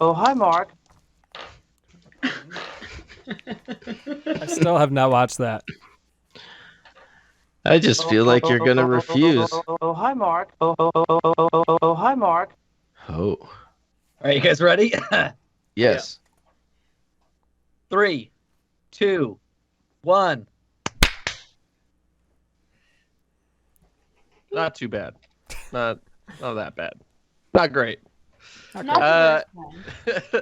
Oh, hi, Mark. I still have not watched that. I just feel like you're gonna refuse. Oh, hi, Mark. Oh, hi, Mark. Oh, All right, you guys ready? yes. 3, 2, 1. Not too bad. Not that bad. Not great. Okay. Not the worst one.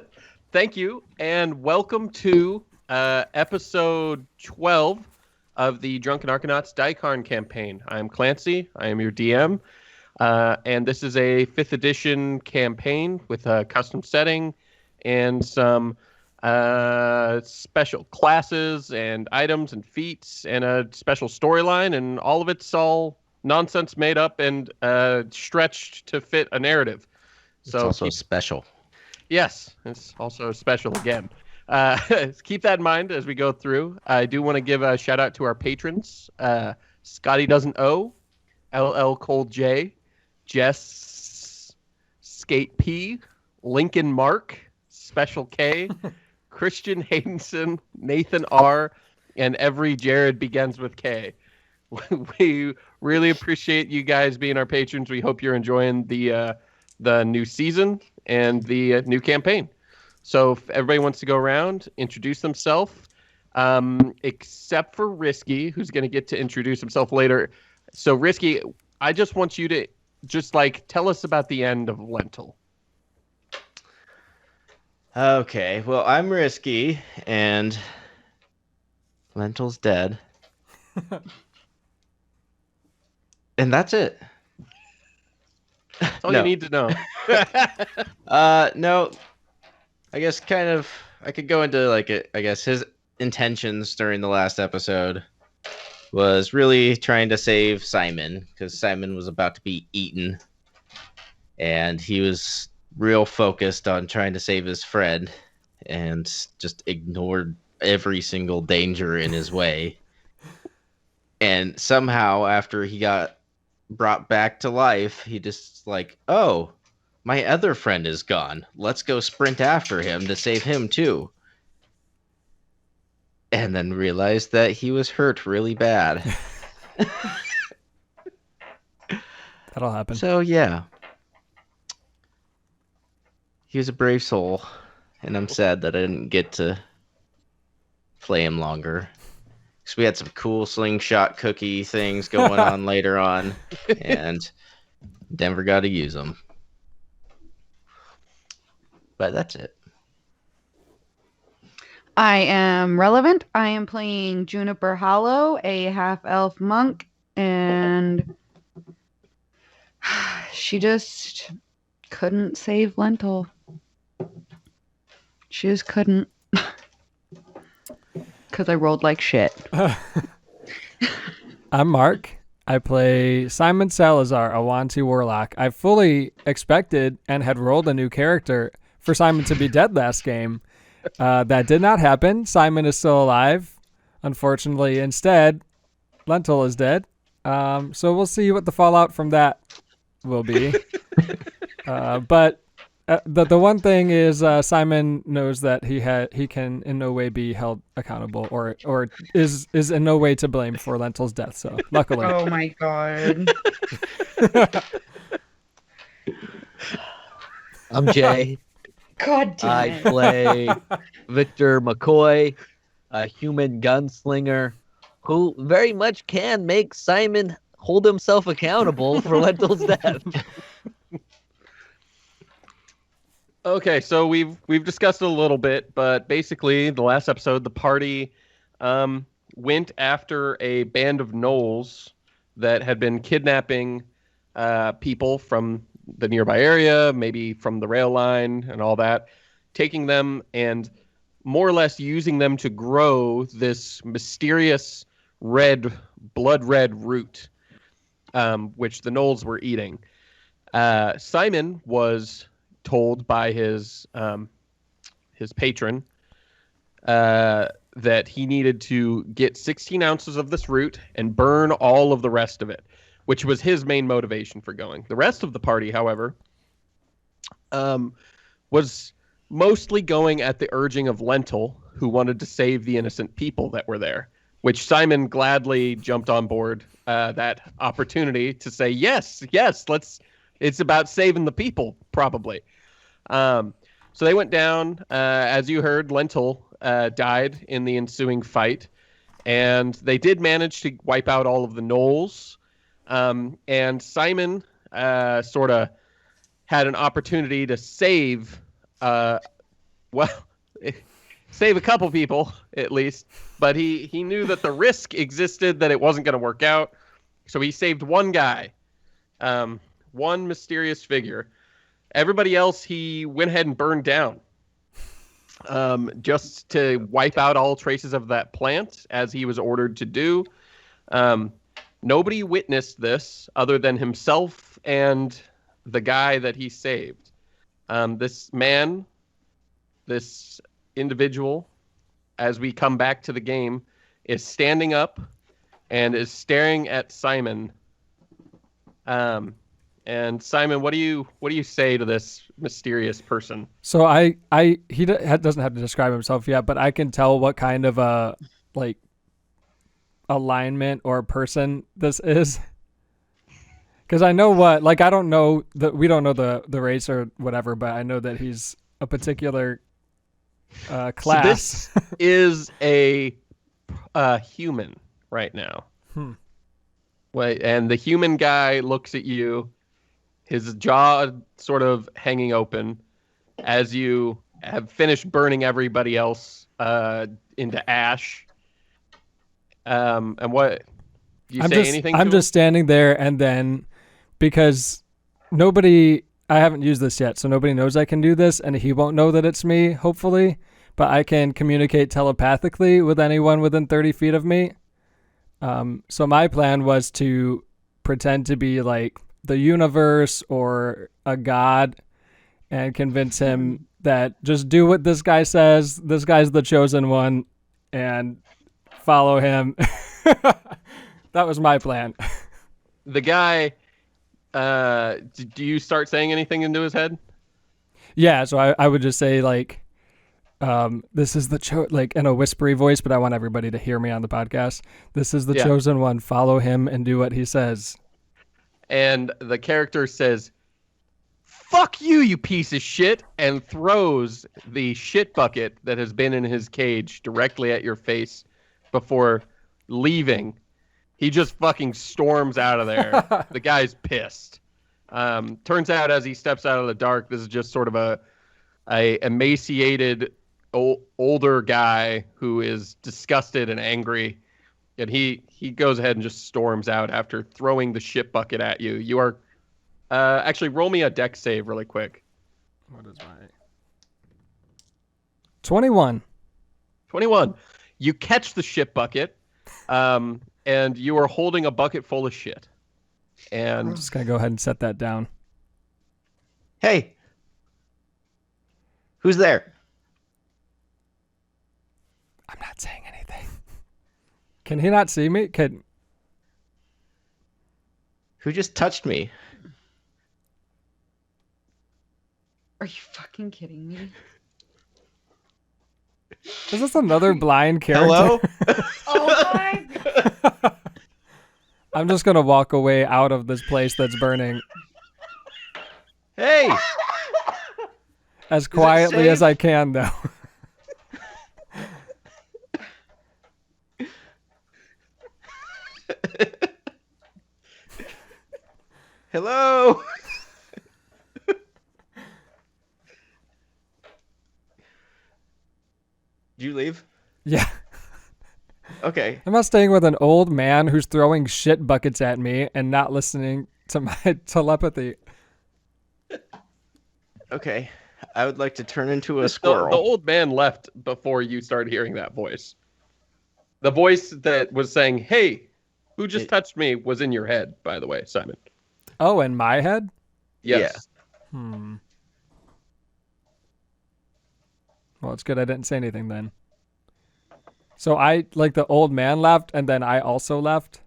Thank you, and welcome to episode 12 of the Drunken Arcanauts Dycairn campaign. I'm Clancy. I am your DM, and this is a 5th edition campaign with a custom setting and some special classes and items and feats and a special storyline, and all of it's all nonsense made up and stretched to fit a narrative. It's So also special. yes, it's also special again. Keep that in mind as we go through. I do want to give a shout out to our patrons: Scotty Doesn't Owe, LL Cold J, Jess, Skate P, Lincoln Mark, Special K, Christian Haydenson, Nathan R, and every Jared begins with K. We really appreciate you guys being our patrons. We hope you're enjoying the new season and the new campaign. So if everybody wants to go around, introduce themselves, except for Risky, who's going to get to introduce himself later. So Risky, I just want you to just tell us about the end of Lentil. Okay, well, I'm Risky, and Lentil's dead. And that's it. That's all No. you need to know. No, I guess I could go into I guess his intentions during the last episode was really trying to save Simon, because Simon was about to be eaten, and he was real focused on trying to save his friend and just ignored every single danger in his way. And somehow, after he got brought back to life, he just oh, my other friend is gone. Let's go sprint after him to save him too. And then realized that he was hurt really bad. That'll happen. So yeah. He was a brave soul, and I'm sad that I didn't get to play him longer. Because we had some cool slingshot cookie things going on later on, and never got to use them. But that's it. I am relevant. I am playing Juniper Hollow, a half-elf monk, and she just couldn't save Lentil. She just couldn't. Because I rolled like shit. I'm Mark. I play Simon Salazar, a Wanti Warlock. I fully expected and had rolled a new character for Simon to be dead last game. That did not happen. Simon is still alive. Unfortunately, instead, Lentil is dead. So we'll see what the fallout from that will be. But the one thing is Simon knows that he can in no way be held accountable or is in no way to blame for Lentil's death. So luckily. Oh my god. I'm Jay. God damn I it. play Victor McCoy, a human gunslinger who very much can make Simon hold himself accountable for Lentil's death. Okay, so we've discussed it a little bit, but basically the last episode, the party went after a band of gnolls that had been kidnapping people from the nearby area, maybe from the rail line and all that, taking them and more or less using them to grow this mysterious blood red root, which the gnolls were eating. Simon was told by his patron that he needed to get 16 ounces of this root and burn all of the rest of it, which was his main motivation for going. The rest of the party, however, was mostly going at the urging of Lentil, who wanted to save the innocent people that were there, which Simon gladly jumped on board that opportunity to say, yes, it's about saving the people, probably. So they went down. As you heard, Lentil died in the ensuing fight, and they did manage to wipe out all of the gnolls. And Simon sort of had an opportunity to save, save a couple people at least, but he knew that the risk existed that it wasn't going to work out, so he saved one guy, one mysterious figure. Everybody else he went ahead and burned down, just to wipe out all traces of that plant, as he was ordered to do. Nobody witnessed this other than himself and the guy that he saved. This man, this individual, as we come back to the game, is standing up and is staring at Simon. And Simon, what do you say to this mysterious person? So he doesn't have to describe himself yet, but I can tell what kind of a alignment or person this is, because I know what, like, I don't know that, we don't know the race or whatever, but I know that he's a particular class. So this is a human right now. Wait, and the human guy looks at you, his jaw sort of hanging open, as you have finished burning everybody else into ash. And what? Do you say anything? I'm just standing there, and then, because I haven't used this yet, so nobody knows I can do this, and he won't know that it's me, hopefully, but I can communicate telepathically with anyone within 30 feet of me. So my plan was to pretend to be like the universe or a god and convince him that just do what this guy says. This guy's the chosen one, and follow him. That was my plan. The guy, do you start saying anything into his head? Yeah, so I would just say, like, this is like, in a whispery voice, but I want everybody to hear me on the podcast. This is the chosen one. Follow him and do what he says. And the character says, "Fuck you, you piece of shit," and throws the shit bucket that has been in his cage directly at your face before leaving. He just fucking storms out of there. The guy's pissed. Turns out, as he steps out of the dark, this is just sort of a emaciated older guy who is disgusted and angry, and he goes ahead and just storms out after throwing the shit bucket at you. You are actually, roll me a dex save really quick. What is my 21? 21. You catch the shit bucket, and you are holding a bucket full of shit. And I'm just gonna go ahead and set that down. Hey, who's there? I'm not saying anything. Can he not see me? Who just touched me? Are you fucking kidding me? Is this another blind character? Hello? Oh my god. I'm just gonna walk away out of this place that's burning Hey! as quietly as I can, though. Hello? Did you leave? Yeah. Okay. I'm not staying with an old man who's throwing shit buckets at me and not listening to my telepathy. Okay. I would like to turn into a the squirrel. old man left before you started hearing that voice. The voice that was saying, "Hey, who just touched me?" was in your head, by the way, Simon. Oh, in my head? Yes. Well, it's good I didn't say anything then. So the old man left, and then I also left?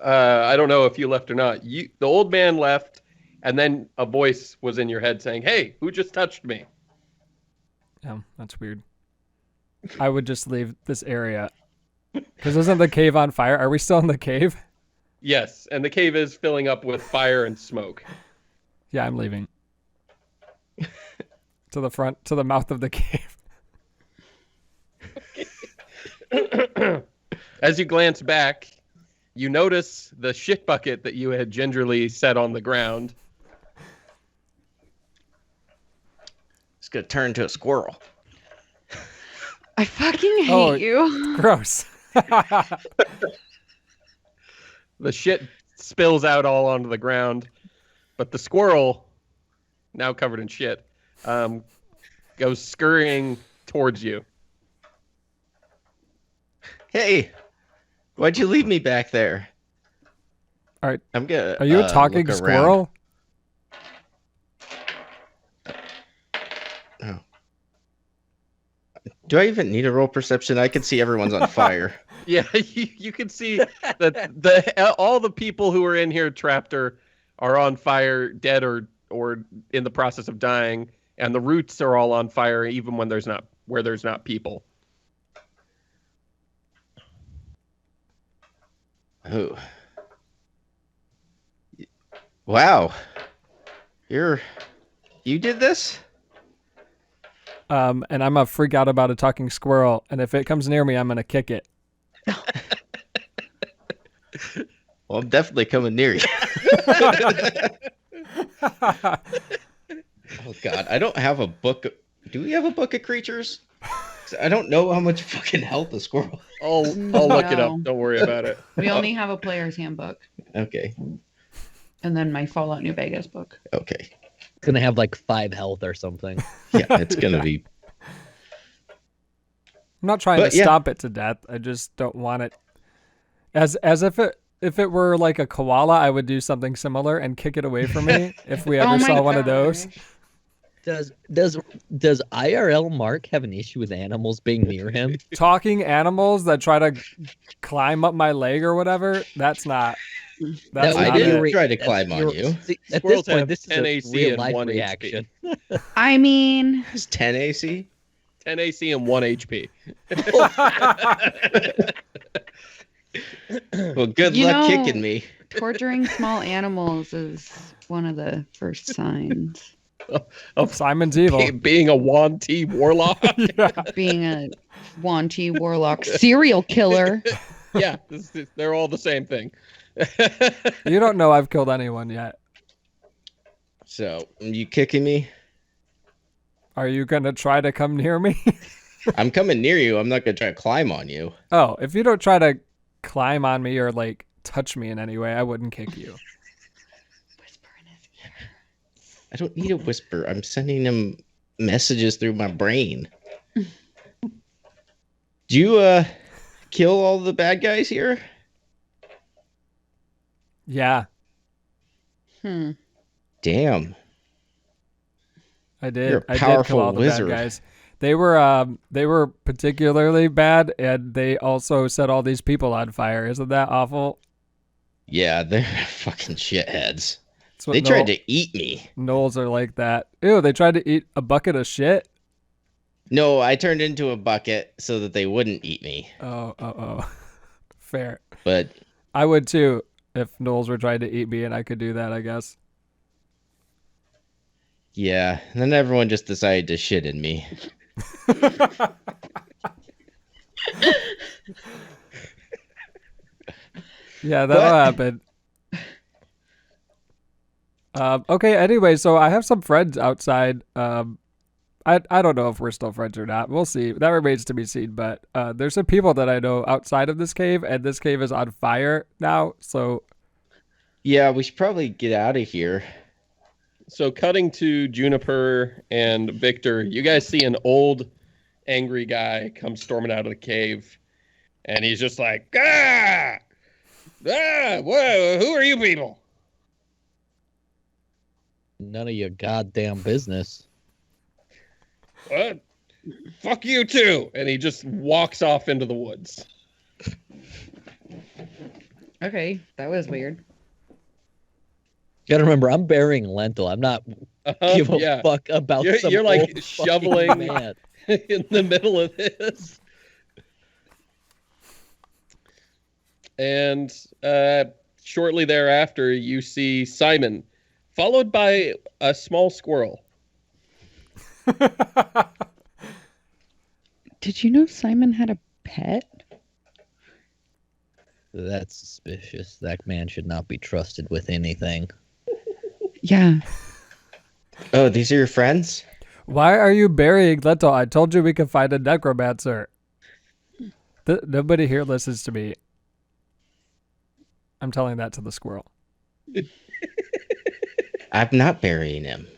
I don't know if you left or not. The old man left, and then a voice was in your head saying, "Hey, who just touched me?" Yeah, that's weird. I would just leave this area. Because isn't the cave on fire? Are we still in the cave? Yes, and the cave is filling up with fire and smoke. Yeah, I'm leaving. To the front, to the mouth of the cave. As you glance back, you notice the shit bucket that you had gingerly set on the ground. It's gonna turn into a squirrel. I fucking hate Oh, you. Gross. The shit spills out all onto the ground, but the squirrel, now covered in shit, goes scurrying towards you. Hey, why'd you leave me back there? All right. I'm gonna. Are you a talking look squirrel? around. Oh. Do I even need a roll perception? I can see everyone's on fire. Yeah, you can see that all the people who are in here trapped are on fire, dead or in the process of dying, and the roots are all on fire, even when there's not people. Oh. Wow. You did this? And I'm a freak out about a talking squirrel, and if it comes near me, I'm gonna kick it. Well, I'm definitely coming near you. Oh God, I don't have a book. Do we have a book of creatures? 'Cause I don't know how much fucking health a squirrel. I'll look it up. No. Don't worry about it. We only have a player's handbook, Okay. and then my Fallout New Vegas book. Okay. It's gonna have like 5 health or something. Yeah, it's gonna be. I'm not trying But, to yeah. stomp it to death. I just don't want it. As if it were like a koala, I would do something similar and kick it away from me if we ever Oh my saw one of those. gosh. Does IRL Mark have an issue with animals being near him? Talking animals that try to climb up my leg or whatever, that's not. That's I not did it. try to climb on you. See, at Squirrels this point, have this is 10 a AC real and life 1 HP. reaction. I mean, It's 10 AC. 10 AC and 1 HP. Well, good You luck know- kicking me. torturing small animals is one of the first signs. Simon's evil. Being a Wanti warlock. Yeah. Being a Wanty warlock serial killer. Yeah, they're all the same thing. You don't know I've killed anyone yet. So, you kicking me? Are you gonna try to come near me? I'm coming near you. I'm not gonna try to climb on you. Oh, if you don't try to climb on me or like touch me in any way, I wouldn't kick you. Whisper in his ear. I don't need a whisper. I'm sending him messages through my brain. Do you kill all the bad guys here? Yeah, Damn. I did. You're a I did kill powerful all the wizard. bad guys. They were particularly bad, and they also set all these people on fire. Isn't that awful? Yeah, they're fucking shitheads. That's what They tried to eat me. Knowles are like that. Ew, they tried to eat a bucket of shit. No, I turned into a bucket so that they wouldn't eat me. Oh. Fair. But I would too if Knowles were trying to eat me, and I could do that, I guess. yeah, and then everyone just decided to shit in me. Yeah, that'll But- happen. Okay, anyway, so I have some friends outside. I don't know if we're still friends or not. We'll see. That remains to be seen. But there's some people that I know outside of this cave, and this cave is on fire now. So Yeah, we should probably get out of here. So cutting to Juniper and Victor, you guys see an old, angry guy come storming out of the cave, and he's just like, whoa, who are you people? None of your goddamn business. What? Fuck you too. And he just walks off into the woods. Okay, that was weird. Gotta remember, I'm burying Lentil. I'm not give a yeah. fuck about some You're like old fucking shoveling man. in the middle of this. And shortly thereafter, you see Simon, followed by a small squirrel. Did you know Simon had a pet? That's suspicious. That man should not be trusted with anything. Yeah. Oh, these are your friends? Why are you burying Leto? I told you we could find a necromancer. Nobody here listens to me. I'm telling that to the squirrel. I'm not burying him.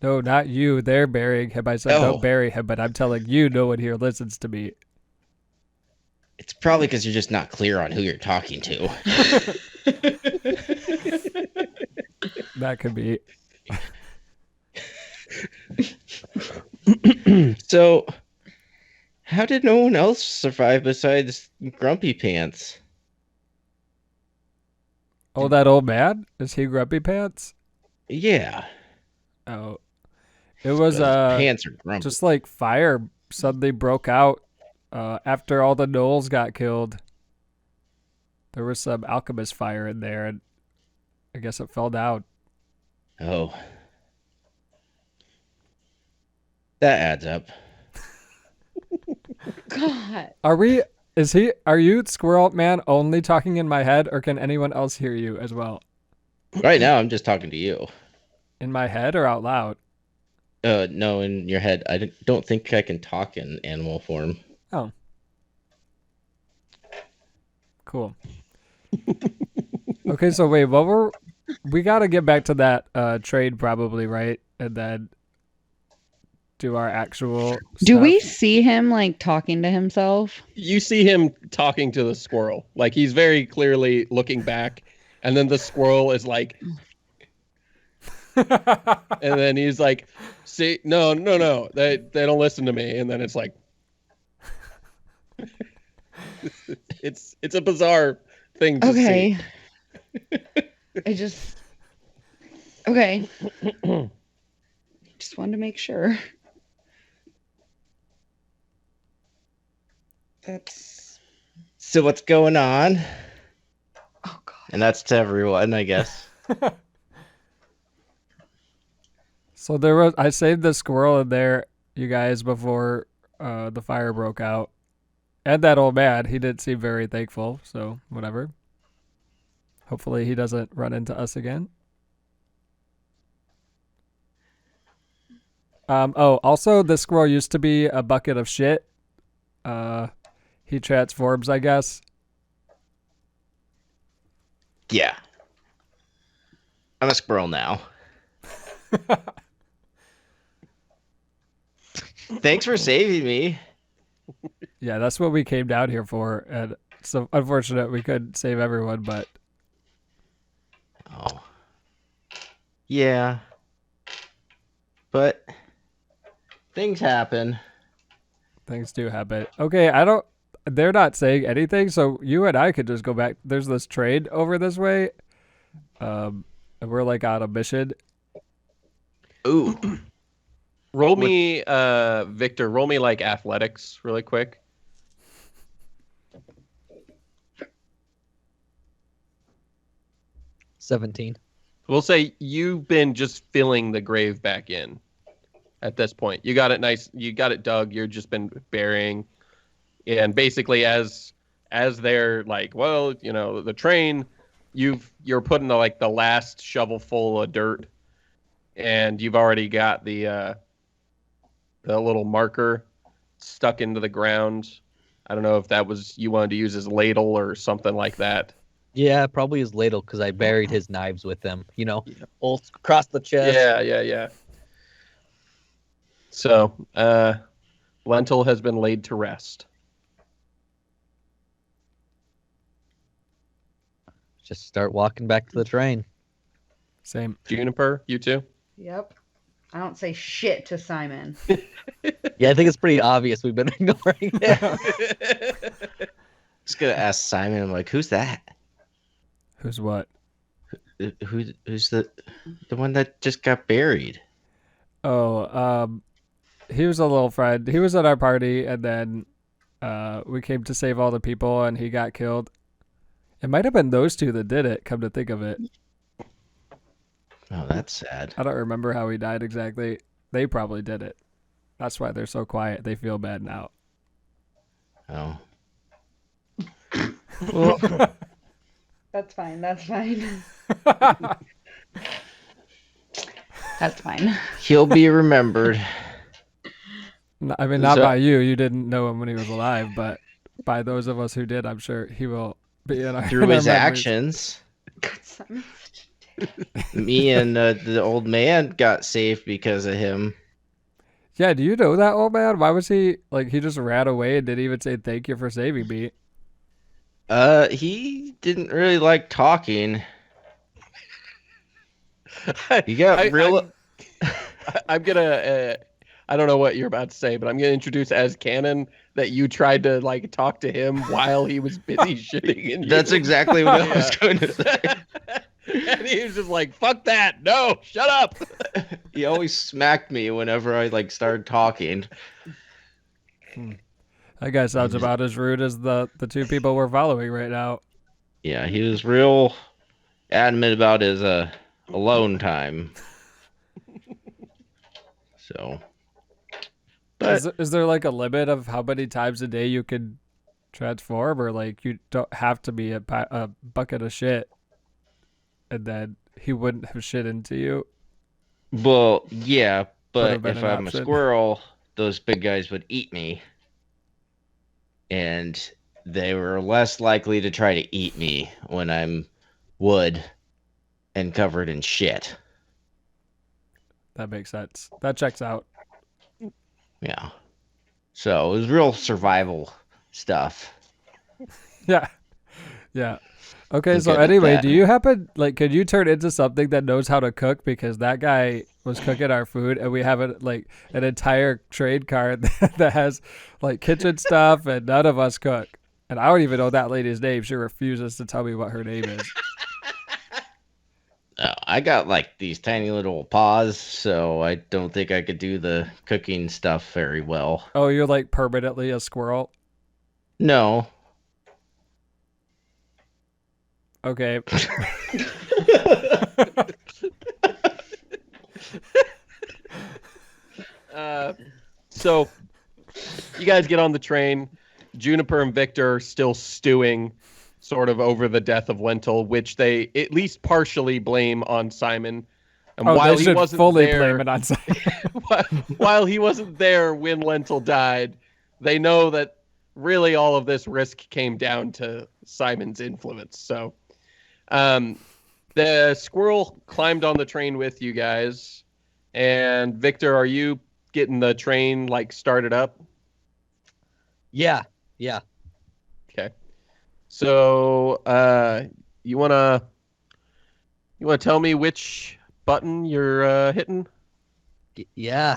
No, not you. They're burying him. I said Oh. don't bury him, but I'm telling you, no one here listens to me. It's probably because you're just not clear on who you're talking to. That could be. So, how did no one else survive besides Grumpy Pants? Oh, that old man? Is he Grumpy Pants? Yeah. Oh. It was His pants are grumpy. just like fire suddenly broke out after all the gnolls got killed. There was some alchemist fire in there, and I guess it fell down. Oh. That adds up. God. Are you Squirrel Man only talking in my head, or can anyone else hear you as well? Right now, I'm just talking to you. In my head or out loud? No, in your head. I don't think I can talk in animal form. Oh. Cool. Okay, so wait, we gotta get back to that trade probably, right? And then do our actual Do we stuff. see him like talking to himself? You see him talking to the squirrel. Like he's very clearly looking back, and then the squirrel is like, and then he's like, "See, no, they don't listen to me." And then it's like, it's a bizarre thing to Okay. see. I just. Okay. Just wanted to make sure. That's. So what's going on? Oh, God. And that's to everyone, I guess. So I saved the squirrel in there, you guys, before the fire broke out. And that old man, he didn't seem very thankful, so whatever. Hopefully he doesn't run into us again. Also the squirrel used to be a bucket of shit. He transforms, I guess. Yeah. I'm a squirrel now. Thanks for saving me. Yeah, that's what we came down here for, and so unfortunate we couldn't save everyone, but Oh. Yeah. But things happen. things do happen. Okay, they're not saying anything, so you and I could just go back. There's this trade over this way. And we're like on a mission. Ooh. Roll me, Victor. Roll me like athletics, really quick. $17. We'll say you've been just filling the grave back in at this point. You got it nice. You got it dug. You've just been burying. And basically as they're like, well, you know, the train, you're putting the last shovel full of dirt, and you've already got the little marker stuck into the ground. I don't know if that was you wanted to use his ladle or something like that. Yeah, probably his ladle because I buried his knives with them. You know, all across the chest. Yeah. So, Lentil has been laid to rest. Just start walking back to the train. Same. Juniper, you too? Yep. I don't say shit to Simon. Yeah, I think it's pretty obvious we've been ignoring him. Just gonna ask Simon. I'm like, who's that? Who's what? Who's the one that just got buried? Oh, he was a little friend. He was at our party, and then we came to save all the people, and he got killed. It might have been those two that did it, come to think of it. Oh, that's sad. I don't remember how he died exactly. They probably did it. That's why they're so quiet. They feel bad now. Oh. That's fine. That's fine. That's fine. He'll be remembered. I mean, not So- by you. You didn't know him when he was alive, but by those of us who did, I'm sure he will be in our Through in our his memories. actions, God, Simon's such a dick. me and the old man got saved because of him. Yeah, do you know that old man? Why was he like he just ran away and didn't even say thank you for saving me? He didn't really like talking. He got real. I'm gonna. I don't know what you're about to say, but I'm gonna introduce as canon that you tried to like talk to him while he was busy shitting in you. That's exactly what I was Yeah. going to say. And he was just like, "Fuck that! No, shut up!" He always smacked me whenever I like started talking. That guy sounds about as rude as the two people we're following right now. Yeah, he was real adamant about his alone time. So, but Is there like a limit of how many times a day you can transform, or like you don't have to be a bucket of shit, and then he wouldn't have shit into you? well, yeah, have but been if an I'm option. a squirrel, those big guys would eat me. And they were less likely to try to eat me when I'm wood and covered in shit. That makes sense. That checks out. Yeah. So it was real survival stuff. Yeah. Yeah. Okay, I'm so good at anyway, that. do you happen like could you turn into something that knows how to cook? Because that guy was cooking our food and we have like an entire trade card that has like kitchen stuff and none of us cook. And I don't even know that lady's name. She refuses to tell me what her name is. I got like these tiny little paws, so I don't think I could do the cooking stuff very well. Oh, you're like permanently a squirrel? No. Okay. So you guys get on the train. Juniper and Victor are still stewing sort of over the death of Lentil, which they at least partially blame on Simon. And Oh, while they he should wasn't fully there, blame it on Simon. while he wasn't there when Lentil died, they know that really all of this risk came down to Simon's influence. So the squirrel climbed on the train with you guys. And Victor, are you getting the train like started up? Yeah. Okay. So you wanna tell me which button you're hitting? Yeah.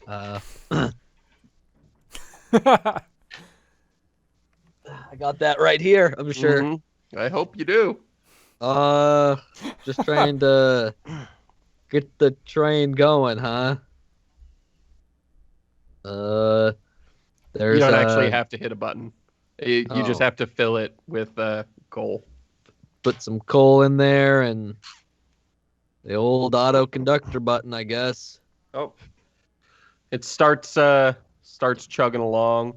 I got that right here. I'm sure. Mhm. I hope you do. Just trying to get the train going, huh? There's You don't actually have to hit a button. You just Oh. have to fill it with coal. put some coal in there and the old auto conductor button, I guess. Oh. It starts chugging along,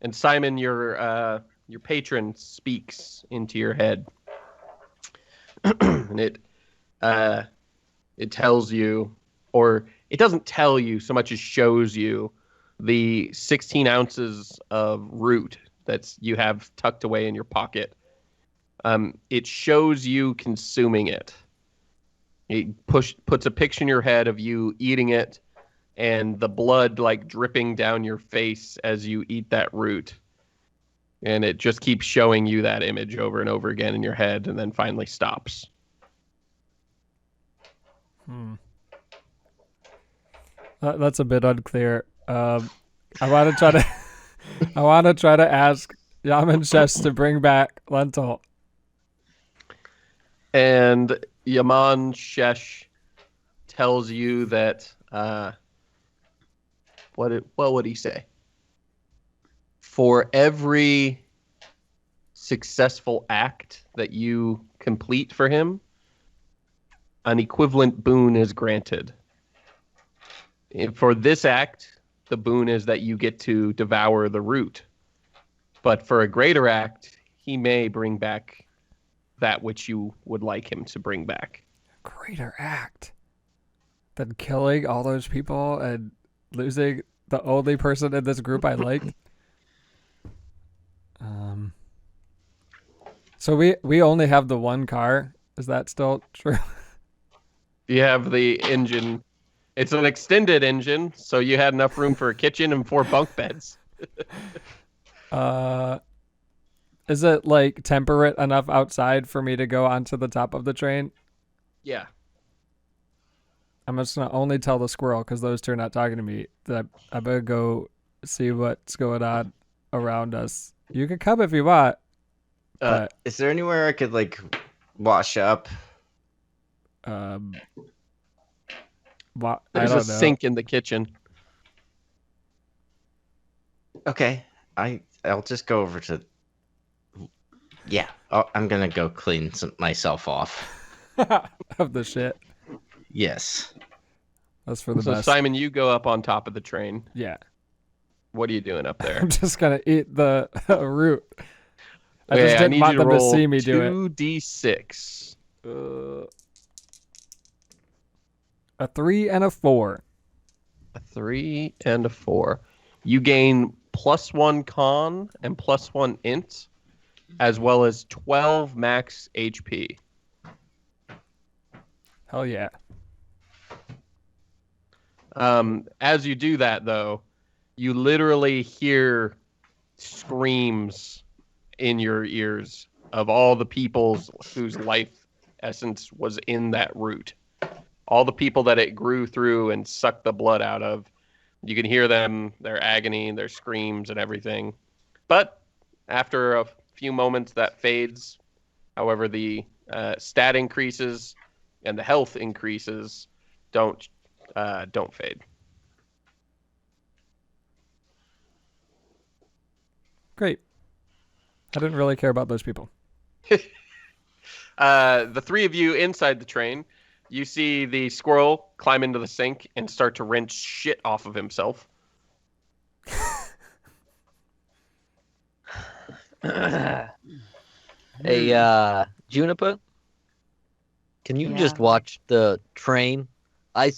and Simon, your patron, speaks into your head, and it tells you, or it doesn't tell you so much as shows you the 16 ounces of root that you have tucked away in your pocket. It shows you consuming it. It puts a picture in your head of you eating it, and the blood like dripping down your face as you eat that root. And it just keeps showing you that image over and over again in your head, and then finally stops. That's a bit unclear. I want to try to I want to try to ask Yaman Chess to bring back Lentil. And Yaman Shesh tells you that what would he say? For every successful act that you complete for him, an equivalent boon is granted. For this act, the boon is that you get to devour the root. But for a greater act, he may bring back that which you would like him to bring back. Greater act than killing all those people and losing the only person in this group I liked. So we only have the one car. Is that still true? You have the engine. It's an extended engine, so you had enough room for a kitchen and 4 bunk beds. Is it like temperate enough outside for me to go onto the top of the train? Yeah. I'm just gonna only tell the squirrel because those two are not talking to me. That I better go see what's going on around us. You can come if you want. But Is there anywhere I could like wash up? I There's don't a know. sink in the kitchen. Okay, I'll just go over to. Yeah, I'm gonna go clean myself off. Of the shit. Yes. That's for the So best. Simon, you go up on top of the train. Yeah. What are you doing up there? I'm just gonna eat the root. I Okay, just didn't need want you them to roll see me do it. 2d6. A 3 and a 4. A 3 and a 4. You gain +1 con and +1 int, as well as 12 max HP. Hell yeah. As you do that, though, you literally hear screams in your ears of all the people whose life essence was in that root. All the people that it grew through and sucked the blood out of. You can hear them, their agony, their screams and everything. But after a few moments, that fades. However, the stat increases and the health increases don't fade. Great. I didn't really care about those people. The 3 of you inside the train, you see the squirrel climb into the sink and start to wrench shit off of himself. Hey, Juniper, can you just Yeah. watch the train? I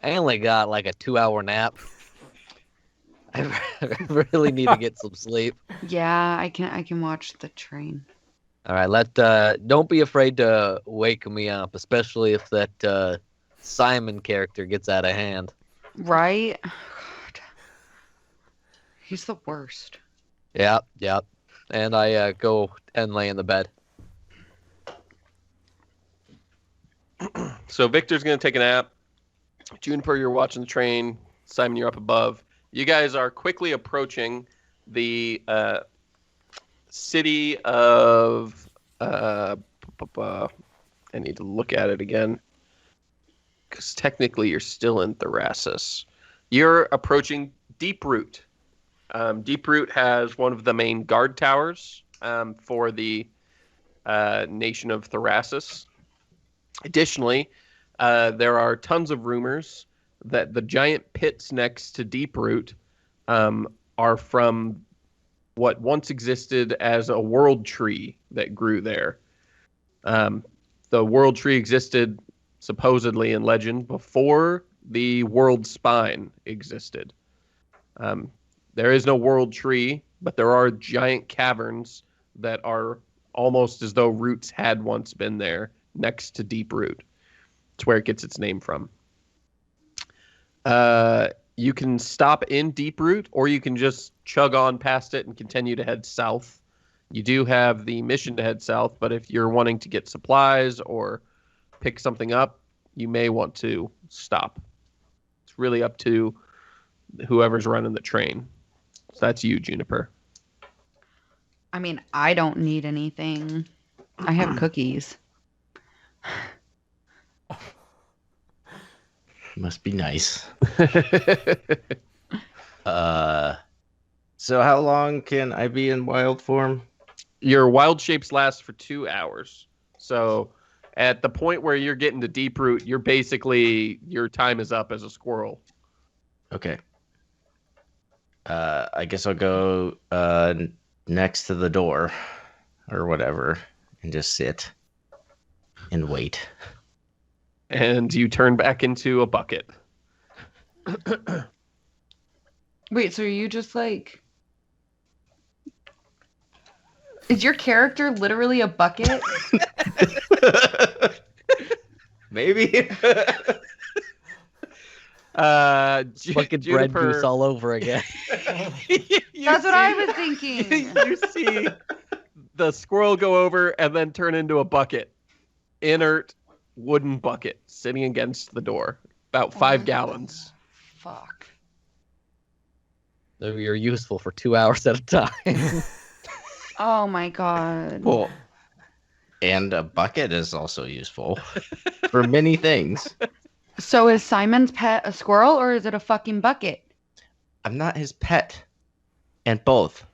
only got like a 2-hour nap. I really need to get some sleep. Yeah, I can watch the train. All right, don't be afraid to wake me up, especially if that Simon character gets out of hand. Right? God. He's the worst. Yep. And I go and lay in the bed. So Victor's going to take a nap. Juniper, you're watching the train. Simon, you're up above. You guys are quickly approaching the city of... I need to look at it again. Because technically you're still in Thrasis. You're approaching Deeproot. Deeproot has one of the main guard towers for the nation of Thrasis. Additionally, there are tons of rumors that the giant pits next to Deeproot are from what once existed as a world tree that grew there. The world tree existed supposedly in legend before the world spine existed. There is no world tree, but there are giant caverns that are almost as though roots had once been there next to Deeproot. It's where it gets its name from. You can stop in Deeproot, or you can just chug on past it and continue to head south. You do have the mission to head south, but if you're wanting to get supplies or pick something up, you may want to stop. It's really up to whoever's running the train. So that's you, Juniper. I mean, I don't need anything. I have cookies. Must be nice. So how long can I be in wild form? Your wild shapes last for 2 hours. So at the point where you're getting to deep root, you're basically your time is up as a squirrel. Okay. I guess I'll go next to the door or whatever and just sit and wait. And you turn back into a bucket. Wait, so are you just like... Is your character literally a bucket? Maybe. Bucket bread Juniper, juice all over again. That's what I was thinking. You see the squirrel go over and then turn into a bucket. Inert wooden bucket sitting against the door. About 5 gallons. Fuck. So you're useful for 2 hours at a time. Oh my god. Cool. And a bucket is also useful for many things. So is Simon's pet a squirrel or is it a fucking bucket? I'm not his pet. And both.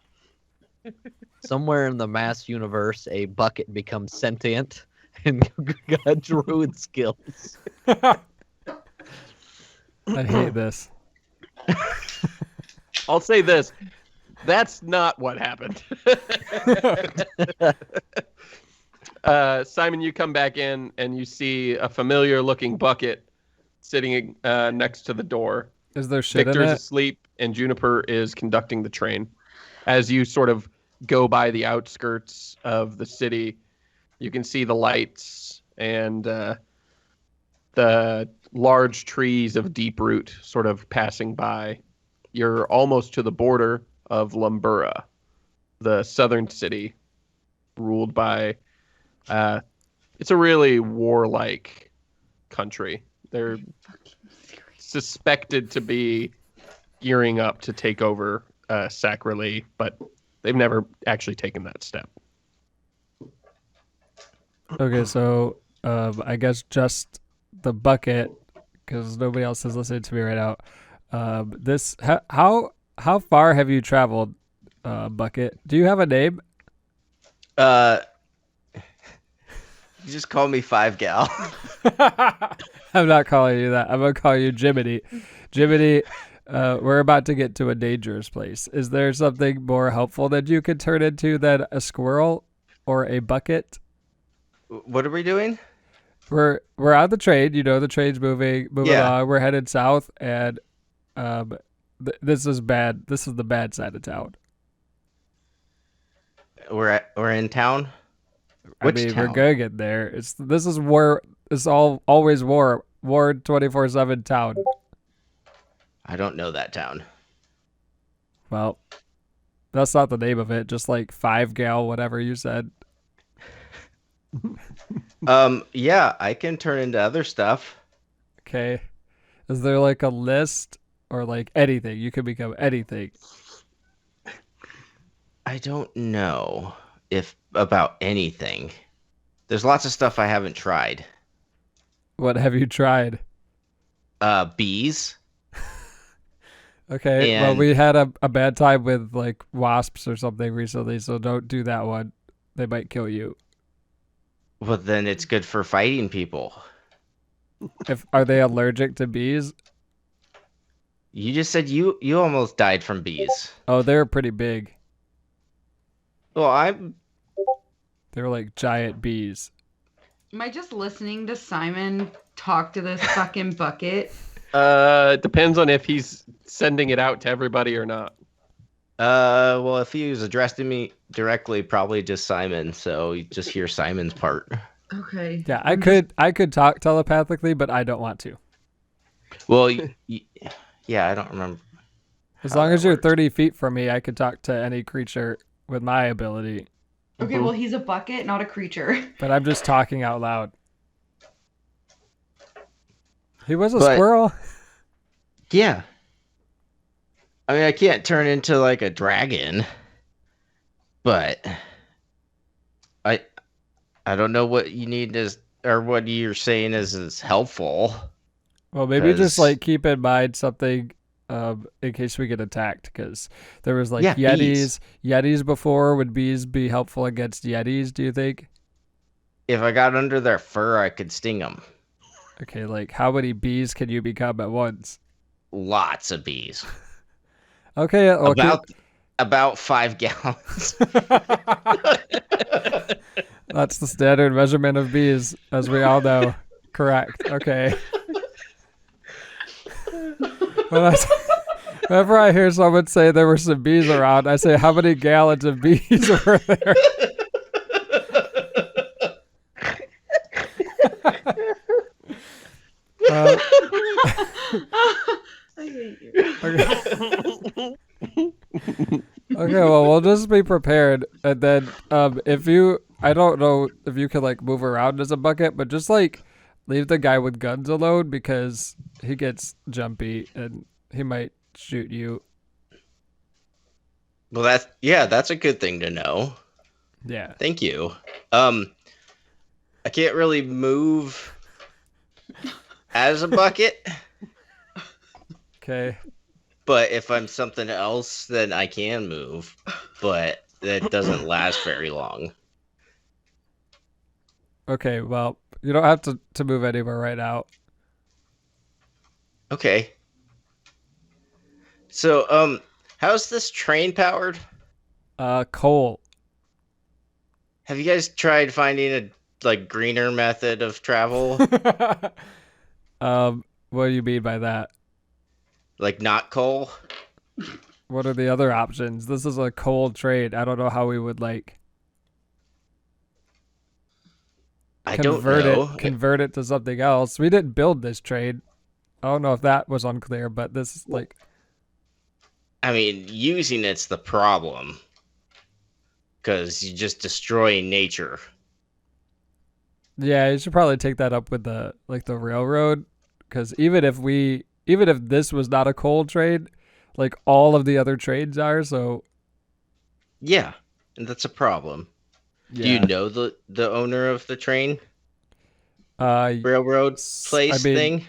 Somewhere in the mass universe, a bucket becomes sentient and got druid skills. I hate this. I'll say this. That's not what happened. Simon, you come back in and you see a familiar looking bucket sitting next to the door. Is there shit Victor's in it? asleep and Juniper is conducting the train. As you sort of go by the outskirts of the city, you can see the lights and the large trees of deep root sort of passing by. You're almost to the border of Lumbura, the southern city ruled by it's a really warlike country. They're suspected to be gearing up to take over Sacrilege, but they've never actually taken that step. Okay, so I guess just the bucket, because nobody else is listening to me right now. How far have you traveled, Bucket? Do you have a name? You just call me 5 Gal. I'm not calling you that. I'm gonna call you Jiminy. Jiminy, we're about to get to a dangerous place. Is there something more helpful that you could turn into than a squirrel or a bucket? What are we doing? We're on the train. You know the train's moving Yeah. along. We're headed south, and this is bad. This is the bad side of town. We're in town. Which I mean, town? we're gonna get there. This is war. It's always war. War 24/7 town. I don't know that town. Well, that's not the name of it. Just like 5 Gal, whatever you said. Yeah, I can turn into other stuff. Okay. Is there like a list or like anything? You can become anything. I don't know if about anything. There's lots of stuff I haven't tried. What have you tried? Bees. Okay. Well, And- we had a bad time with like wasps or something recently, so don't do that one. They might kill you. Well, then it's good for fighting people. Are they allergic to bees? You just said you almost died from bees. Oh, they're pretty big. Well, They're like giant bees. Am I just listening to Simon talk to this fucking bucket? Depends on if he's sending it out to everybody or not. well, if he was addressing me directly, probably just Simon. So you just hear Simon's part. Okay. Yeah, I could talk telepathically, but I don't want to. Well, yeah, I don't remember. As how long that as you're works. 30 feet from me, I could talk to any creature with my ability. Okay, well, he's a bucket, not a creature. But I'm just talking out loud. He was a But- squirrel. Yeah. I mean, I can't turn into like a dragon, but I don't know what you need is or what you're saying is helpful. Well, maybe just 'Cause- like keep in mind something in case we get attacked, because there was like Yeah, bees. Yetis before. Would bees be helpful against Yetis, do you think? If I got under their fur, I could sting them. Okay, like how many bees can you become at once? Lots of bees. Okay, okay. About 5 gallons. That's the standard measurement of bees, as we all know. Correct. Okay. Whenever I hear someone say there were some bees around, I say, how many gallons of bees were there? Uh, I hate you. Okay, well, we'll just be prepared, and then if you, I don't know if you can like move around as a bucket, but just like leave the guy with guns alone because he gets jumpy and he might shoot you. Well, that's a good thing to know. Yeah. Thank you. I can't really move as a bucket, Okay. but if I'm something else, then I can move. But that doesn't last very long. Okay. Well, you don't have to move anywhere right now. Okay. So, how's this train powered? Coal. Have you guys tried finding a like greener method of travel? What do you mean by that? Like not coal? What are the other options? This is a coal trade. I don't know how we would like I don't convert know. convert it to something else. We didn't build this trade. I don't know if that was unclear, but this is like I mean, using it's the problem. Because you just destroy nature. yeah, you should probably take that up with the railroad, because even if this was not a coal trade, like all of the other trades are. So Yeah, and that's a problem. yeah. Do you know the owner of the train railroad place I mean, thing?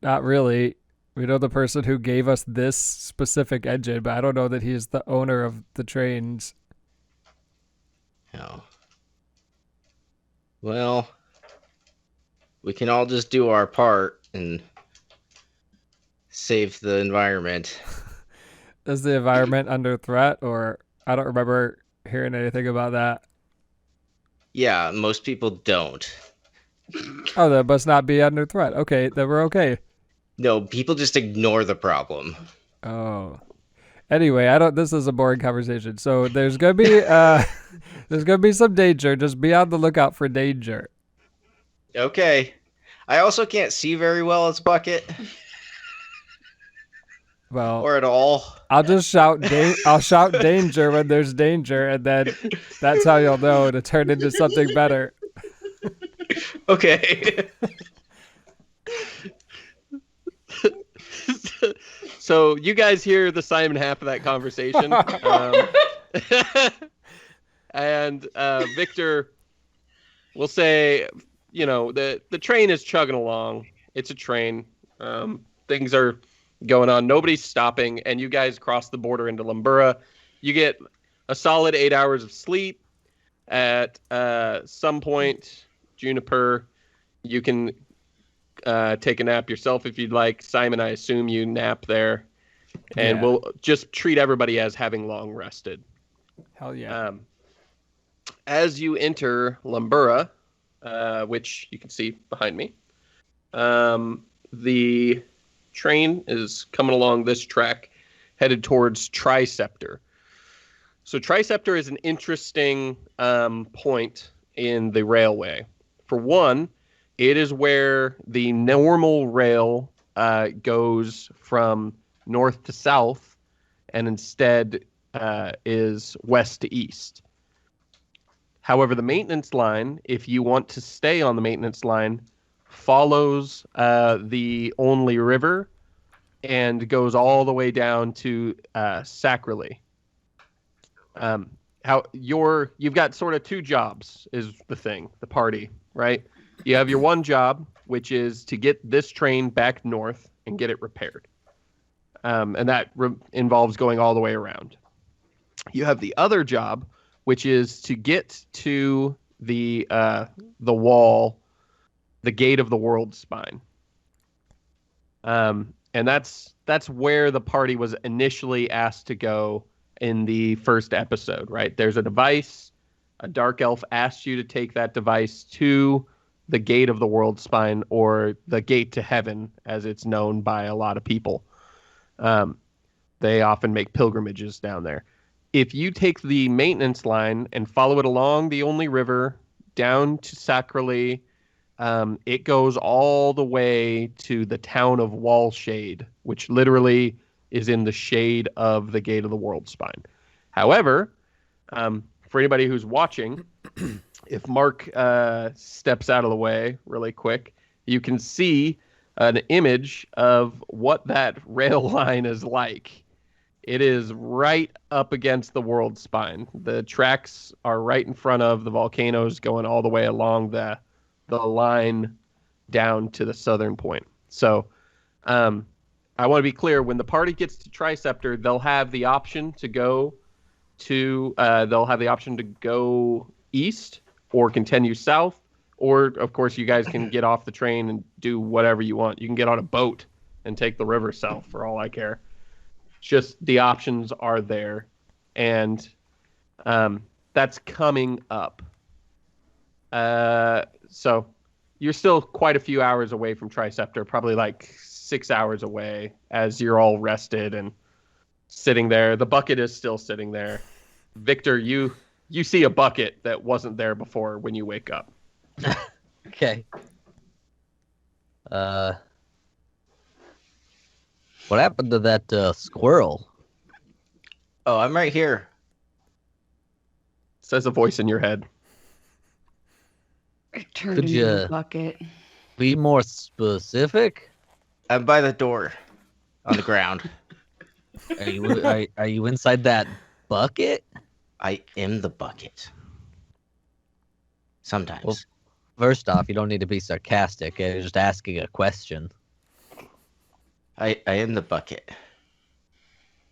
not really. We know the person who gave us this specific engine, but I don't know that he's the owner of the trains. No. Well, we can all just do our part and save the environment. Is the environment under threat, or I don't remember hearing anything about that. Yeah, most people don't. Oh, that must not be under threat. Okay, then we're okay. No, people just ignore the problem. Oh. Anyway, this is a boring conversation. So there's gonna be some danger. Just be on the lookout for danger. Okay. I also can't see very well as Bucket Well, or at all. I'll just I'll shout danger when there's danger, and then that's how you'll know to turn into something better. Okay. So you guys hear the Simon half of that conversation. And Victor will say, the train is chugging along. It's a train. Things are going on. Nobody's stopping. And you guys cross the border into Lumbura. You get a solid 8 hours of sleep. At some point, Juniper, you can take a nap yourself if you'd like. Simon, I assume you nap there. And Yeah. we'll just treat everybody as having long rested. Hell yeah. As you enter Lumbura, which you can see behind me, the train is coming along this track headed towards Triceptor. So Triceptor is an interesting point in the railway. For one, it is where the normal rail goes from north to south, and instead is west to east. However, the maintenance line, if you want to stay on the maintenance line, follows the only river and goes all the way down to Sacrilly. You've got sort of two jobs is the party, right? You have your one job, which is to get this train back north and get it repaired. And that involves going all the way around. You have the other job, which is to get to the wall, the gate of the world spine. And that's where the party was initially asked to go in the first episode, right? There's a device. A dark elf asks you to take that device to the gate of the world spine, or the gate to heaven, as it's known by a lot of people. They often make pilgrimages down there. If you take the maintenance line and follow it along the only river down to Sacrally, it goes all the way to the town of Wallshade, which literally is in the shade of the gate of the world spine. However, for anybody who's watching, if Mark steps out of the way really quick, you can see an image of what that rail line is like. It is right up against the world spine. The tracks are right in front of the volcanoes, going all the way along the line down to the southern point. So I want to be clear, when the party gets to Triceptor, they'll have the option to go east or continue south, or of course you guys can get off the train and do whatever you want. You can get on a boat and take the river south for all I care. Just the options are there, and that's coming up. So you're still quite a few hours away from Triceptor, probably like 6 hours away, as you're all rested and sitting there. The bucket is still sitting there. Victor, you see a bucket that wasn't there before when you wake up. Okay. What happened to that squirrel? Oh, I'm right here. Says a voice in your head. It turned Could into ya- a bucket. Be more specific. I'm by the door on the ground. Are you inside that bucket? I am the bucket. Sometimes. Well, first off, you don't need to be sarcastic. You're just asking a question. I am the bucket.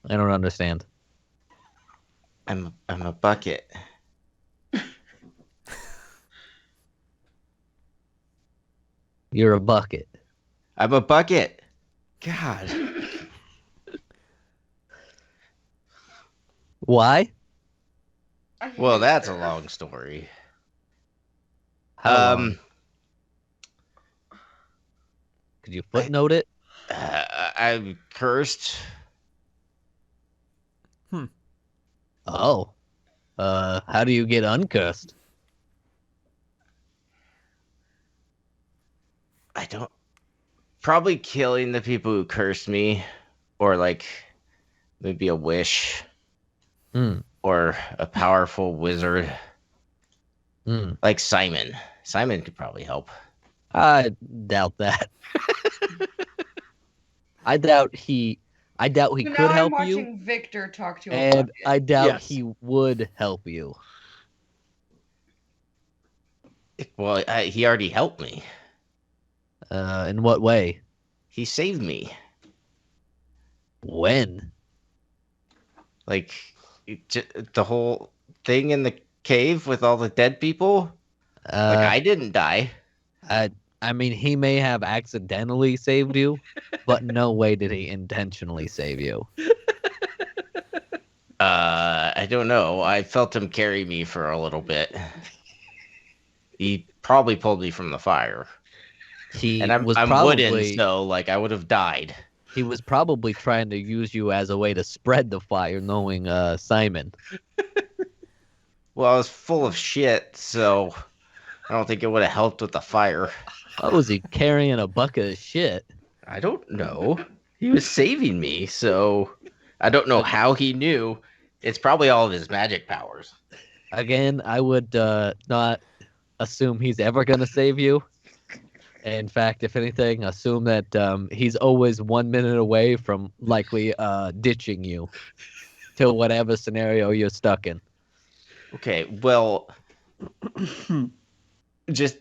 I don't understand. I'm a bucket. You're a bucket. I'm a bucket. God. Why? Well, that's a long story. How long? Could you footnote it? I'm cursed. Oh. How do you get uncursed? I don't. Probably killing the people who cursed me, or like maybe a wish, or a powerful wizard, like Simon. Simon could probably help. I doubt that. I doubt he So could now I'm help watching you, Victor talk to a and bucket. I doubt Yes. he would help you. Well, he already helped me. In what way? He saved me. When? Like the whole thing in the cave with all the dead people. Like I didn't die. I mean, he may have accidentally saved you, but no way did he intentionally save you. I don't know. I felt him carry me for a little bit. He probably pulled me from the fire. He And I'm was wooden, probably so like I would have died. he was probably trying to use you as a way to spread the fire, knowing Simon. Well, I was full of shit, so I don't think it would have helped with the fire. How was he carrying a bucket of shit? I don't know. He was saving me, so I don't know how he knew. It's probably all of his magic powers. Again, I would not assume he's ever going to save you. In fact, if anything, assume that he's always 1 minute away from likely ditching you to whatever scenario you're stuck in. Okay, well, just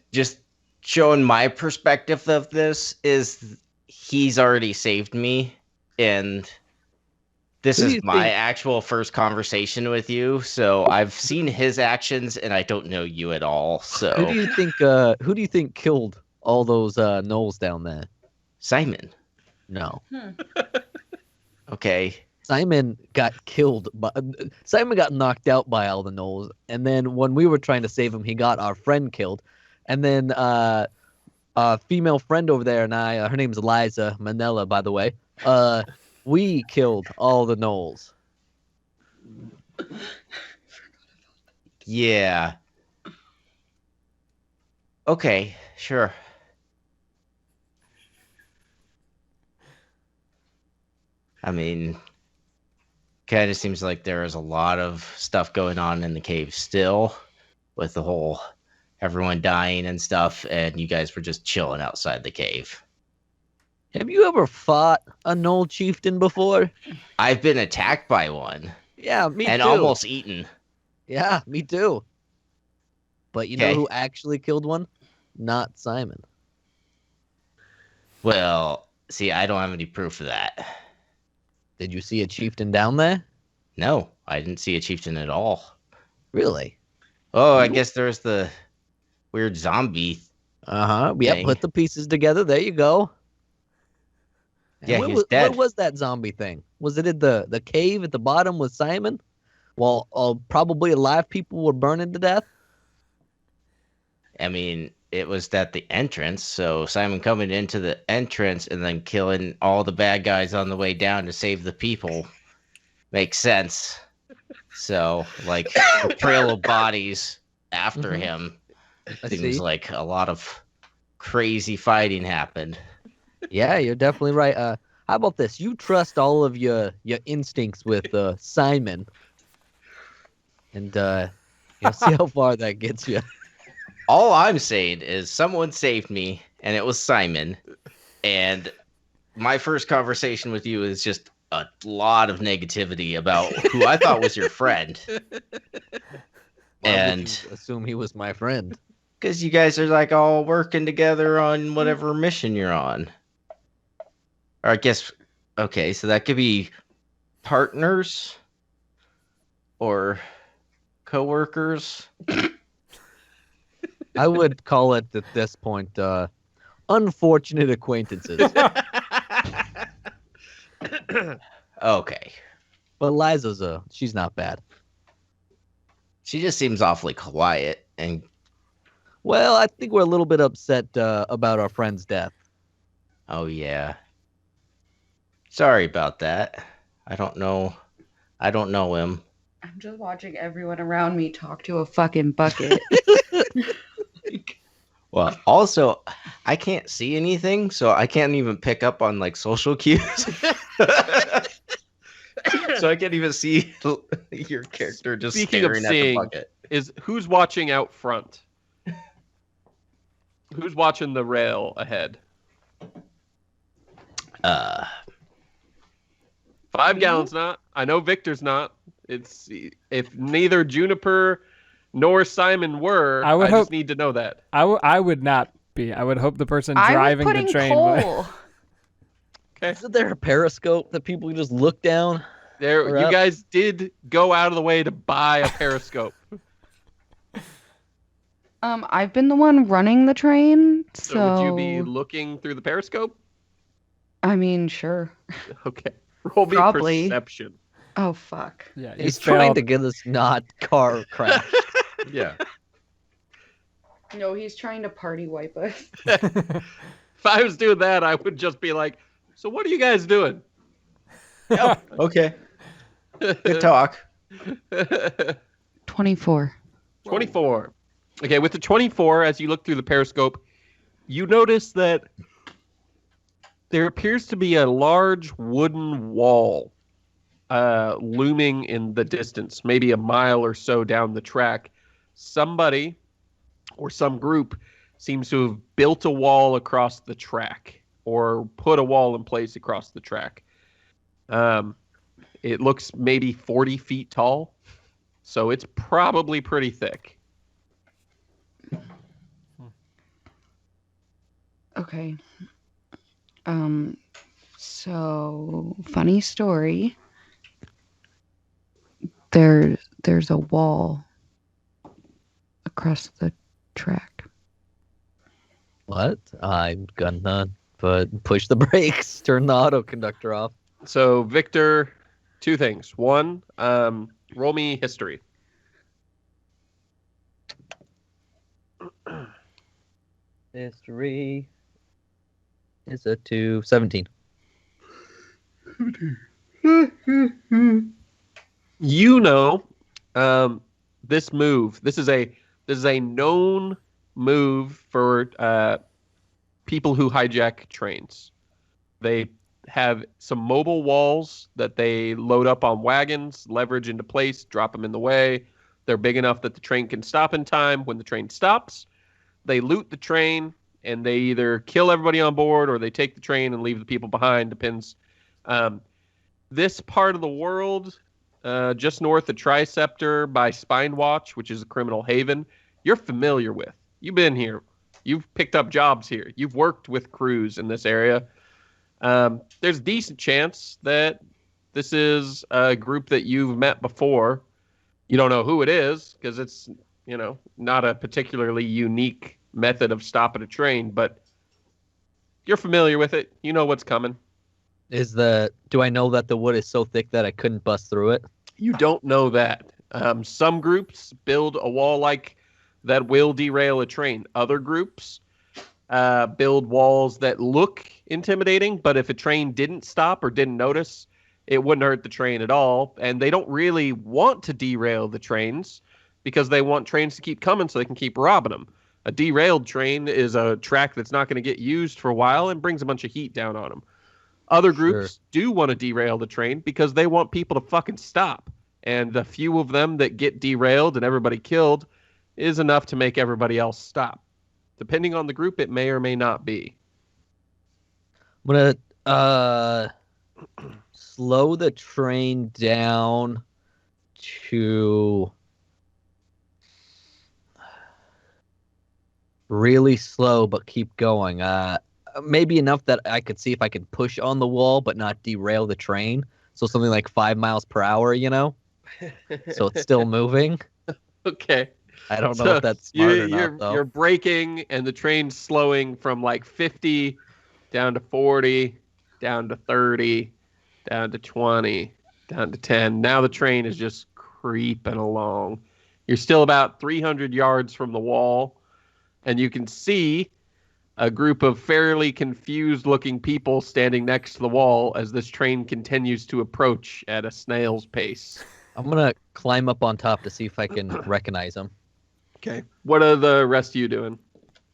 showing my perspective of this is he's already saved me, and this Who do is you my think- actual first conversation with you. So I've seen his actions, and I don't know you at all. So Who do you think killed all those gnolls down there? Simon, No. okay, Simon got killed, but Simon got knocked out by all the gnolls, and then when we were trying to save him, he got our friend killed, and then a female friend over there and I, her name's Liza Manella, by the way. We killed all the gnolls. yeah, okay, sure. I mean, kind of seems like there is a lot of stuff going on in the cave still, with the whole everyone dying and stuff, and you guys were just chilling outside the cave. Have you ever fought a gnoll chieftain before? I've been attacked by one Yeah, me and too. almost eaten. Yeah, me too. But you know Okay. who actually killed one? Not Simon. Well, see, I don't have any proof of that. Did you see a chieftain down there? No, I didn't see a chieftain at all. Really? Oh, I guess there's the weird zombie. Uh-huh. Yeah, Dang. put the pieces together. There you go. And Yeah, where he's was, dead. Where was that zombie thing? Was it in the cave at the bottom with Simon? While probably alive people were burning to death? I mean, it was at the entrance, so Simon coming into the entrance and then killing all the bad guys on the way down to save the people makes sense. So, like, the trail of bodies after Mhm. him I seems see. like a lot of crazy fighting happened. Yeah, you're definitely right. How about this? You trust all of your instincts with Simon, and see how far that gets you. All I'm saying is someone saved me, and it was Simon. And my first conversation with you is just a lot of negativity about who I thought was your friend. Why And would you assume he was my friend? because you guys are like all working together on whatever mission you're on. Or I guess, okay, so that could be partners or coworkers. I would call it at this point unfortunate acquaintances. Okay. But Liza's she's not bad. She just seems awfully quiet and Well, I think we're a little bit upset about our friend's death. oh yeah. Sorry about that. I don't know him. I'm just watching everyone around me talk to a fucking bucket. Well, also, I can't see anything, so I can't even pick up on like social cues. So I can't even see your character just Speaking of staring at the seeing- bucket. Is who's watching out front? Who's watching the rail ahead? 5 Gallon's not. I know Victor's not. It's if neither Juniper nor Simon were. I would just hope- need to know that. I would not be. I would hope the person I was driving the putting train would. coal. Isn't there a periscope that people can just look down? There, Or you up. guys did go out of the way to buy a periscope. I've been the one running the train, so, So would you be looking through the periscope? I mean, sure. Okay. Roll me Probably. perception. Oh fuck. Yeah, you He's trying failed. to get us not car crash. Yeah. No, he's trying to party wipe us. If I was doing that, I would just be like, "So what are you guys doing?" Okay. Good talk. 24. 24. Okay, with the 24, as you look through the periscope, you notice that there appears to be a large wooden wall looming in the distance, maybe a mile or so down the track. Somebody or some group seems to have built a wall across the track or put a wall in place across the track. It looks maybe 40 feet tall, so it's probably pretty thick. Okay. So funny story. There's a wall across the track. What? I'm gonna push the brakes, turn the auto conductor off. So Victor, two things. One, roll me history. History is a 217. You know, this move. This is a known move for people who hijack trains. They have some mobile walls that they load up on wagons, leverage into place, drop them in the way. They're big enough that the train can stop in time. When the train stops, they loot the train and they either kill everybody on board or they take the train and leave the people behind. Depends. This part of the world, just north of Triceptor by Spine Watch, which is a criminal haven, you're familiar with. You've been here. You've picked up jobs here. You've worked with crews in this area. There's a decent chance that this is a group that you've met before. You don't know who it is because it's, not a particularly unique method of stopping a train, but you're familiar with it. You know what's coming. Do I know that the wood is so thick that I couldn't bust through it? You don't know that. Some groups build a wall like that will derail a train. Other groups build walls that look intimidating, but if a train didn't stop or didn't notice, it wouldn't hurt the train at all. And they don't really want to derail the trains because they want trains to keep coming so they can keep robbing them. A derailed train is a track that's not going to get used for a while and brings a bunch of heat down on them. Other groups do want to derail the train because they want people to fucking stop. And the few of them that get derailed and everybody killed is enough to make everybody else stop. Depending on the group, it may or may not be. I'm gonna slow the train down to really slow, but keep going. Maybe enough that I could see if I can push on the wall, but not derail the train. So something like 5 miles per hour, so it's still moving. Okay. I don't know if that's smart or not, though. You're braking and the train's slowing from like 50 down to 40, down to 30, down to 20, down to 10. Now the train is just creeping along. You're still about 300 yards from the wall, and you can see a group of fairly confused-looking people standing next to the wall as this train continues to approach at a snail's pace. I'm gonna climb up on top to see if I can recognize them. Okay. What are the rest of you doing?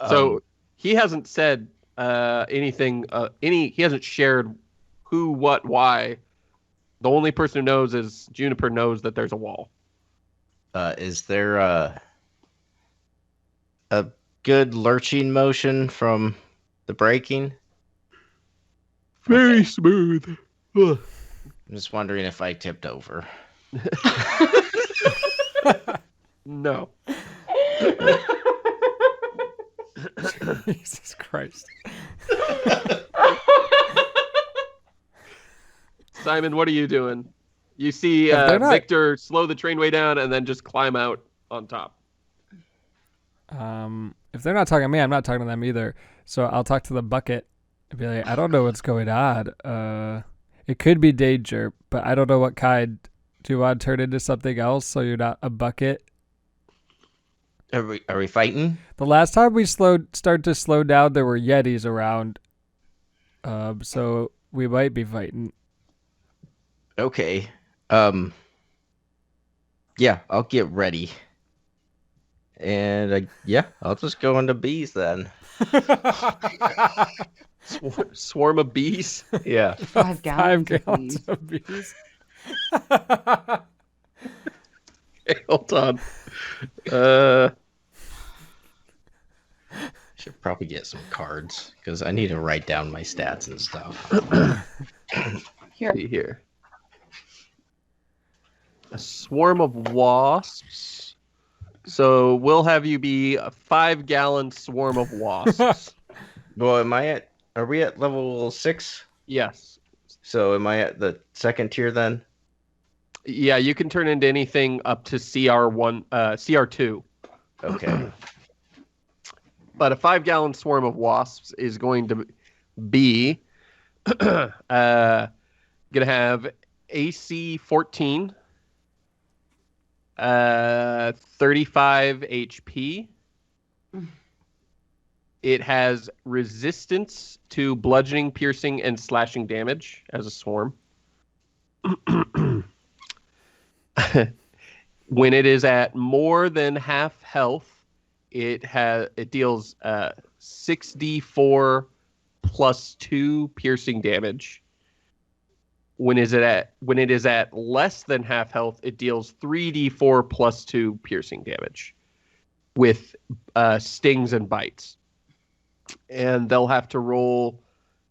So he hasn't said anything. He hasn't shared who, what, why. The only person who knows is Juniper knows that there's a wall. Is there a good lurching motion from the braking? Very smooth. I'm just wondering if I tipped over. No. Jesus Christ. Simon, what are you doing? You see Victor slow the train way down and then just climb out on top. If they're not talking to me, I'm not talking to them either. So I'll talk to the bucket and be like, I don't know what's going on. It could be danger, but I don't know what kind. Do you want to turn into something else so you're not a bucket? Are we fighting? The last time we started to slow down, there were Yetis around. So we might be fighting. Okay. Yeah, I'll get ready. And I'll just go into bees then. Swarm of bees? Yeah. 5 gallons. 5 gallons of bees. Okay, hold on. Should probably get some cards because I need to write down my stats and stuff. Here. See here. A swarm of wasps. So we'll have you be a 5-gallon swarm of wasps. Well, am I at? Are we at level 6? Yes. So am I at the second tier then? Yeah, you can turn into anything up to CR1, CR2. Okay. But a 5-gallon swarm of wasps is going to be gonna have AC 14, 35 HP. It has resistance to bludgeoning, piercing, and slashing damage as a swarm. When it is at more than half health, it deals 6d4 plus 2 piercing damage. When it is at less than half health, it deals 3d4 plus 2 piercing damage with stings and bites. And they'll have to roll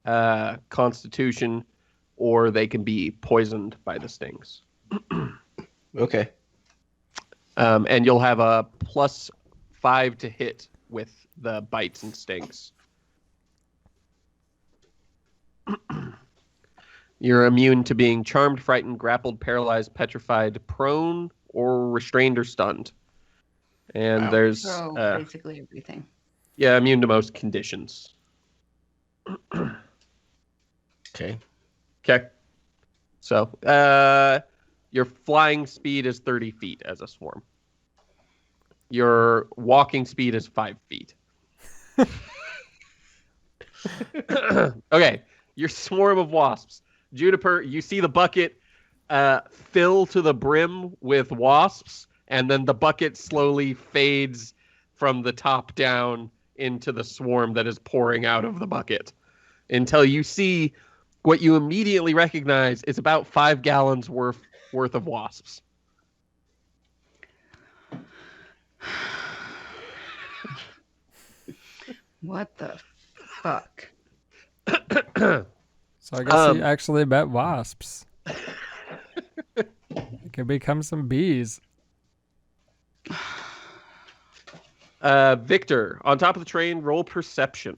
Constitution, or they can be poisoned by the stings. Okay. And you'll have a +5 to hit with the bites and stings. You're immune to being charmed, frightened, grappled, paralyzed, petrified, prone, or restrained or stunned. And Wow. there's So basically everything. yeah, immune to most conditions. Okay. Okay. So your flying speed is 30 feet as a swarm. Your walking speed is 5 feet. Okay, your swarm of wasps. Juniper, you see the bucket fill to the brim with wasps, and then the bucket slowly fades from the top down into the swarm that is pouring out of the bucket until you see what you immediately recognize is about 5 gallons worth of wasps. What the fuck? So I guess he actually met wasps. It could become some bees. Victor, on top of the train, roll perception.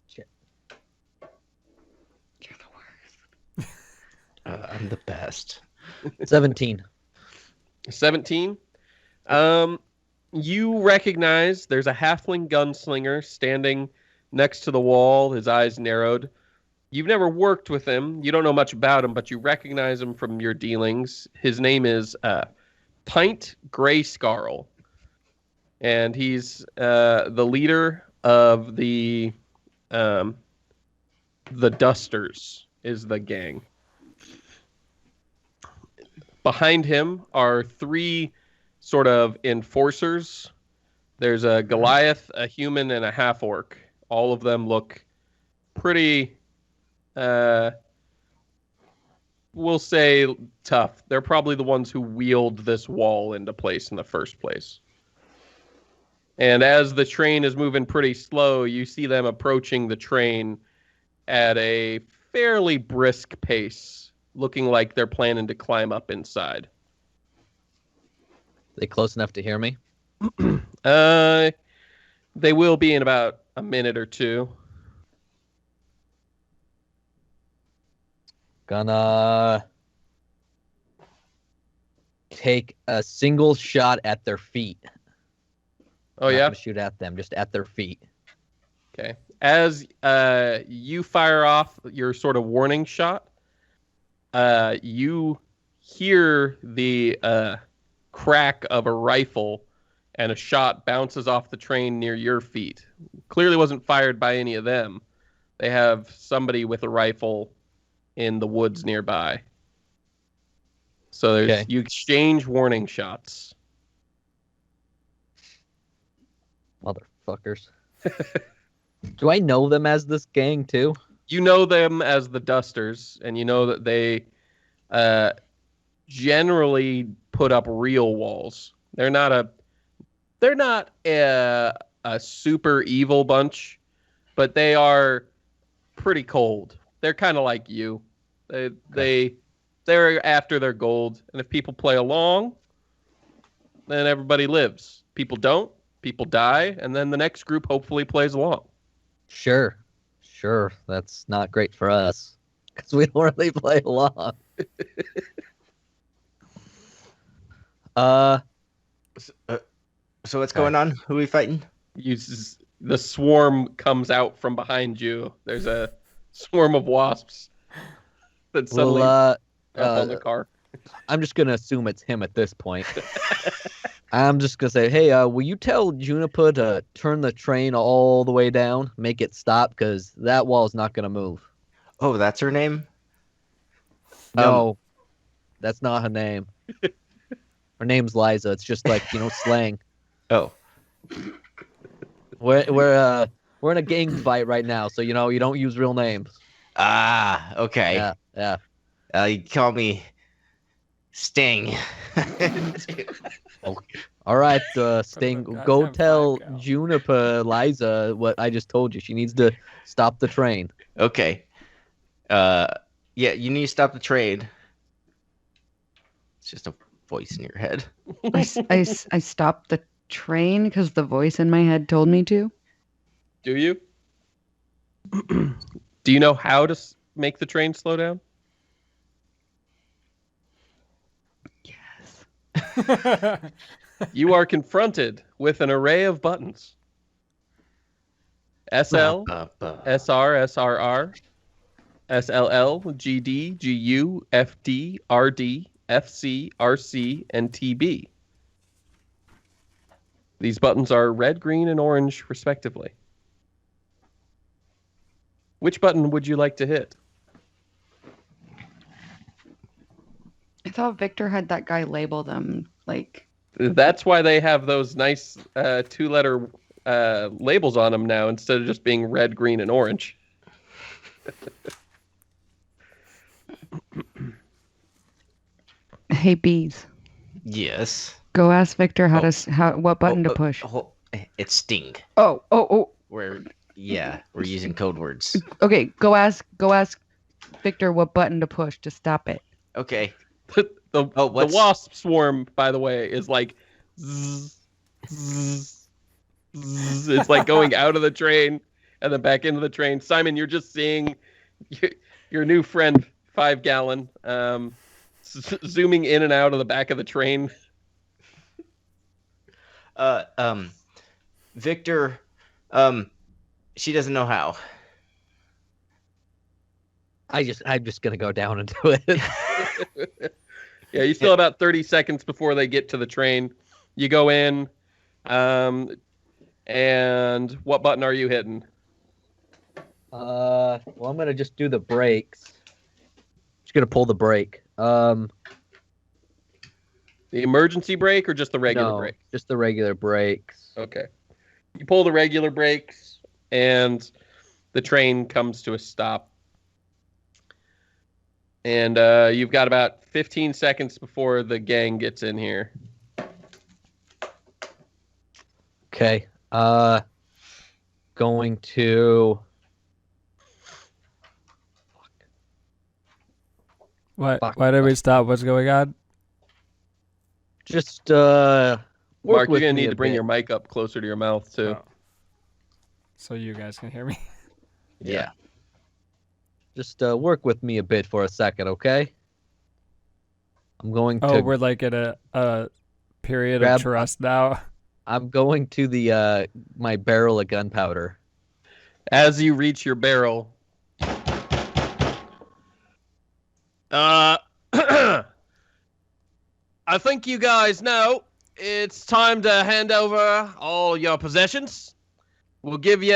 Shit. You're the worst. I'm the best. 17. 17. You recognize there's a halfling gunslinger standing next to the wall, his eyes narrowed. You've never worked with him. You don't know much about him, but you recognize him from your dealings. His name is Pint Greyscarl. And he's the leader of the Dusters is the gang. Behind him are 3 sort of enforcers. There's a Goliath, a human, and a half-orc. All of them look pretty, we'll say, tough. They're probably the ones who wheeled this wall into place in the first place. And as the train is moving pretty slow, you see them approaching the train at a fairly brisk pace, looking like they're planning to climb up inside. They close enough to hear me? They will be in about a minute or two. Gonna take a single shot at their feet. Oh, Not yeah? gonna shoot at them, just at their feet. Okay. As you fire off your sort of warning shot, you hear the crack of a rifle and a shot bounces off the train near your feet. Clearly wasn't fired by any of them. They have somebody with a rifle in the woods nearby. So Okay. you exchange warning shots. Motherfuckers. Do I know them as this gang too? You know them as the Dusters, and you know that they generally put up real walls. They're not a super evil bunch, but they are pretty cold. They're kind of like you. They're after their gold, and if people play along, then everybody lives. People don't. People die, and then the next group hopefully plays along. Sure. That's not great for us because we don't really play along. So what's going on? Who are we fighting? The swarm comes out from behind you. There's a swarm of wasps that suddenly Well, up on the car. I'm just gonna assume it's him at this point. I'm just gonna say, hey, will you tell Juniper to turn the train all the way down, make it stop, because that wall is not gonna move. Oh, that's her name? No, that's not her name. Her name's Liza. It's just like, slang. Oh. We're in a gang fight right now, so you don't use real names. Ah, okay. Yeah. You call me Sting. All right, Sting, Goddamn go tell five gal. Juniper Liza what I just told you. She needs to stop the train. Okay. Yeah, you need to stop the train. It's just a voice in your head. I stopped the train because the voice in my head told me to. Do you? Do you know how to make the train slow down? Yes. You are confronted with an array of buttons. SL, SR, SRR, SLL, GD, GU, FD, RD, FC, RC, and TB. These buttons are red, green, and orange, respectively. Which button would you like to hit? I thought Victor had that guy label them like. That's why they have those nice two-letter labels on them now instead of just being red, green, and orange. Hey, bees. Yes. Go ask Victor what button to Oh, push. It's Sting. Oh. We're using code words. Okay, go ask Victor what button to push to stop it. Okay. The what's- wasp swarm, by the way, is like zzz, zzz, zzz. It's like going out of the train and then back into the train. Simon, you're just seeing your new friend 5 Gallon zooming in and out of the back of the train. Victor, she doesn't know how. I'm just gonna go down and do it. Yeah, you still have about 30 seconds before they get to the train. You go in, and what button are you hitting? Well, I'm gonna just do the brakes. Just gonna pull the brake. The emergency brake or just the regular No, brake? just the regular brakes. Okay. You pull the regular brakes, and the train comes to a stop. And you've got about 15 seconds before the gang gets in here. Okay. Going to. Why Fuck. did we stop? What's going on? Just Mark, work you're with going to me need a to bring bit. your mic up closer to your mouth, too. Oh. So you guys can hear me. Yeah. Just work with me a bit for a second, okay? I'm going Oh, to. we're like at a period Grab- of trust now. I'm going to the my barrel of gunpowder. As you reach your barrel, I think you guys know it's time to hand over all your possessions. We'll give you,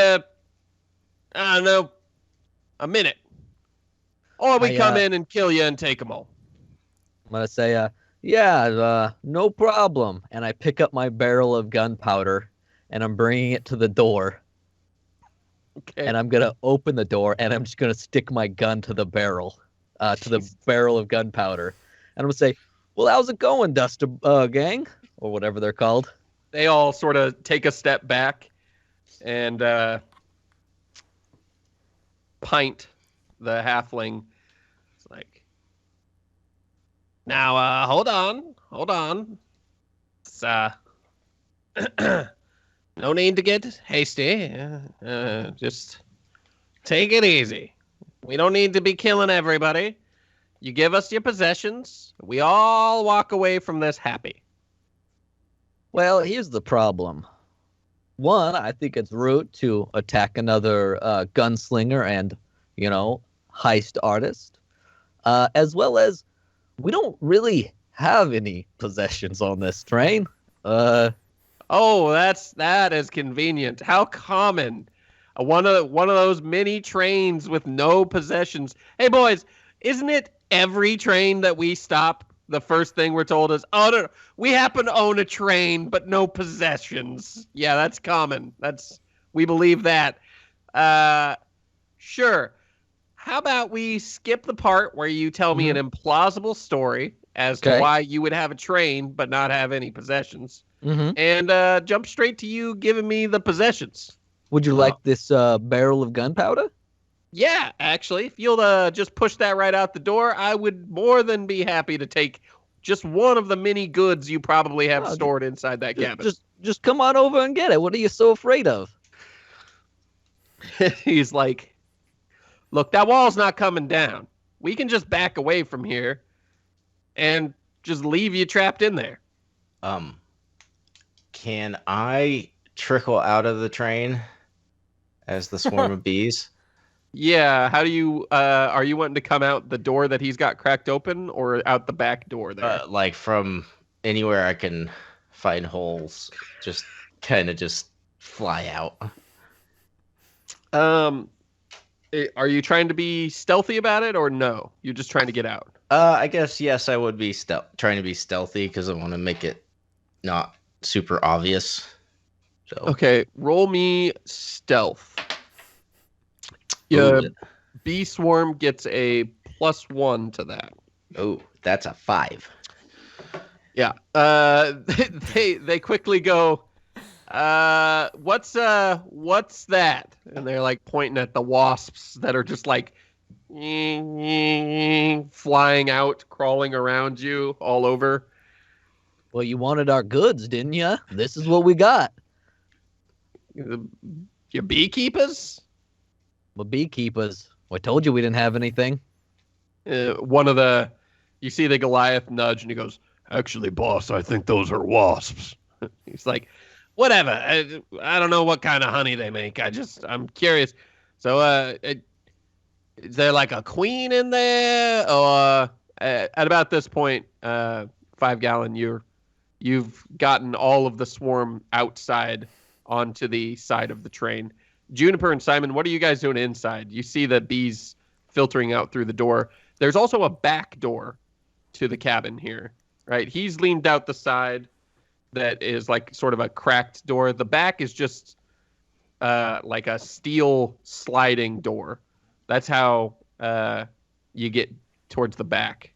I don't know, a minute. Or we come in and kill you and take them all. I'm gonna say, no problem. And I pick up my barrel of gunpowder, and I'm bringing it to the door. Okay. And I'm gonna open the door, and I'm just gonna stick my gun to the barrel, to the barrel of gunpowder, and I'm gonna say, "Well, how's it going, Dust Gang, or whatever they're called?" They all sort of take a step back and Pint, the halfling, is like, now, hold on. It's, No need to get hasty. Just take it easy. We don't need to be killing everybody. You give us your possessions. We all walk away from this happy. Well, here's the problem. One, I think it's rude to attack another gunslinger and, heist artist. As well as we don't really have any possessions on this train. Oh, that is convenient. How common. One of those mini trains with no possessions. Hey boys, isn't it every train that we stop? The first thing we're told is, "Oh no, we happen to own a train, but no possessions." Yeah, that's common. We believe that. Sure. How about we skip the part where you tell me an implausible story as to why you would have a train but not have any possessions, and jump straight to you giving me the possessions. Would you like this barrel of gunpowder? Yeah, actually, if you'll just push that right out the door, I would more than be happy to take just one of the many goods you probably have stored inside that cabin. Just come on over and get it. What are you so afraid of? He's like, look, that wall's not coming down. We can just back away from here and just leave you trapped in there. Can I trickle out of the train as the swarm of bees? Yeah, how do you, are you wanting to come out the door that he's got cracked open or out the back door there? Like from anywhere I can find holes, just kind of just fly out. Are you trying to be stealthy about it or no? You're just trying to get out? I guess, yes, I would be trying to be stealthy because I want to make it not super obvious. So. Okay, roll me stealth. Yeah, bee swarm gets a +1 to that. Oh, that's a 5. Yeah. They quickly go, what's that? And they're like pointing at the wasps that are just like flying out, crawling around you all over. Well, you wanted our goods, didn't you? This is what we got. Your beekeepers? Well, beekeepers. I told you we didn't have anything. You see the Goliath nudge, and he goes, "Actually, boss, I think those are wasps." He's like, "Whatever. I don't know what kind of honey they make. I'm curious. So, is there like a queen in there? Or at about this point, 5-gallon, you've gotten all of the swarm outside onto the side of the train. Juniper and Simon, what are you guys doing inside? You see the bees filtering out through the door. There's also a back door to the cabin here, right? He's leaned out the side that is like sort of a cracked door. The back is just like a steel sliding door. That's how you get towards the back.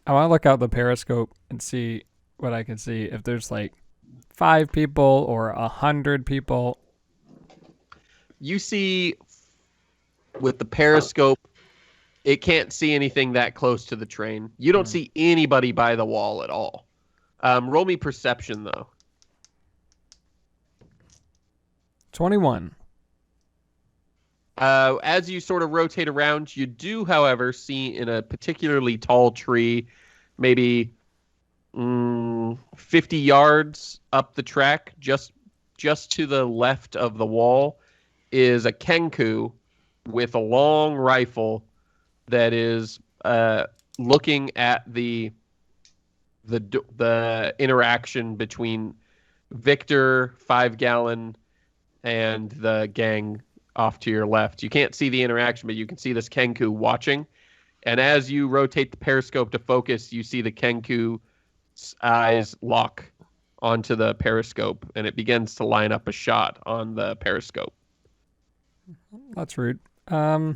I want to look out the periscope and see what I can see. If there's like 5 people or 100 people. You see with the periscope, it can't see anything that close to the train. You don't see anybody by the wall at all. Roll me perception, though. 21. As you sort of rotate around, you do, however, see in a particularly tall tree, maybe 50 yards up the track, just to the left of the wall, is a kenku with a long rifle that is looking at the interaction between Victor, 5-gallon, and the gang off to your left. You can't see the interaction, but you can see this kenku watching. And as you rotate the periscope to focus, you see the kenku's eyes lock onto the periscope, and it begins to line up a shot on the periscope. That's rude. I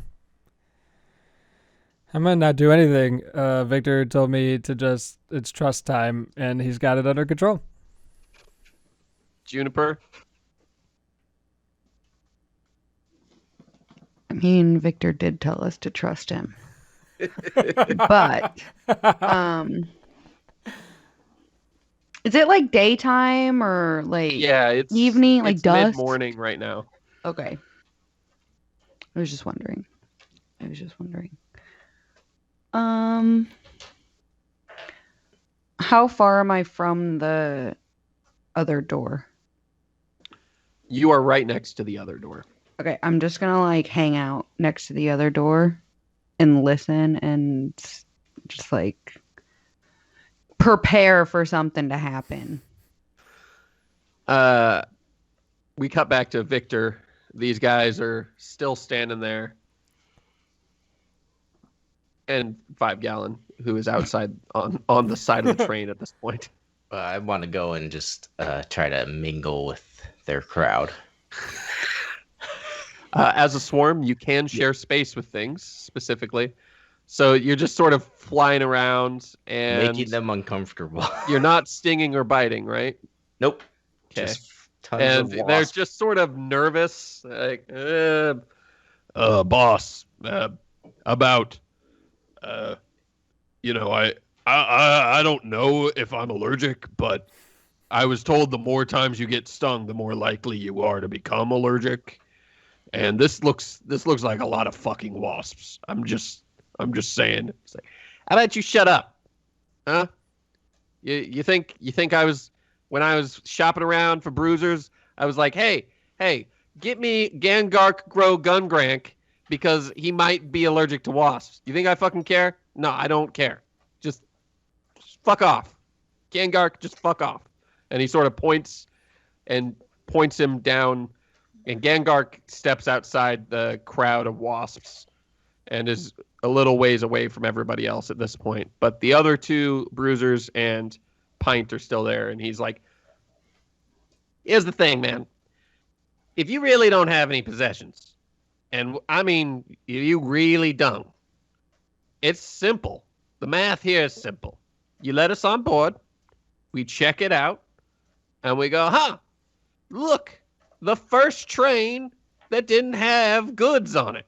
might not do anything. Victor told me it's trust time, and he's got it under control. Juniper? I mean, Victor did tell us to trust him. But Is it like daytime or like Yeah, it's evening, like it's dusk? mid-morning right now. Okay. I was just wondering. Um, how far am I from the other door? You are right next to the other door. Okay, I'm just gonna like hang out next to the other door and listen and just like prepare for something to happen. We cut back to Victor. These guys are still standing there. And 5 Gallon, who is outside on the side of the train at this point. I want to go and just try to mingle with their crowd. As a swarm, you can share space with things specifically. So you're just sort of flying around and Making them uncomfortable. you're not stinging or biting, right? Nope. Okay. Just tons And of they're wasps. just sort of nervous, like, boss, about, I don't know if I'm allergic, but I was told the more times you get stung, the more likely you are to become allergic. And this looks like a lot of fucking wasps. I'm just saying. It's like, how about you shut up? Huh? You think I was, when I was shopping around for bruisers, I was like, hey, get me Gangark Grow Gungrank because he might be allergic to wasps. You think I fucking care? No, I don't care. Just fuck off. Gangark, just fuck off. And he sort of points him down, and Gangark steps outside the crowd of wasps and is a little ways away from everybody else at this point. But the other two bruisers and Pint are still there, and he's like, here's the thing, man. If you really don't have any possessions, and I mean, you really don't, it's simple. The math here is simple. You let us on board, we check it out, and we go, look, the first train that didn't have goods on it.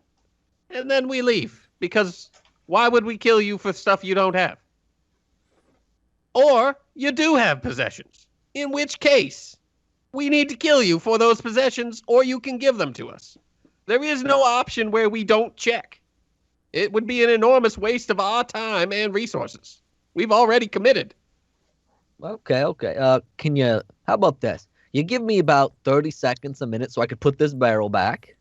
And then we leave, because why would we kill you for stuff you don't have? Or you do have possessions, in which case we need to kill you for those possessions, or you can give them to us. There is no option where we don't check. It would be an enormous waste of our time and resources. We've already committed. Okay. How about this? You give me about 30 seconds, a minute, so I could put this barrel back.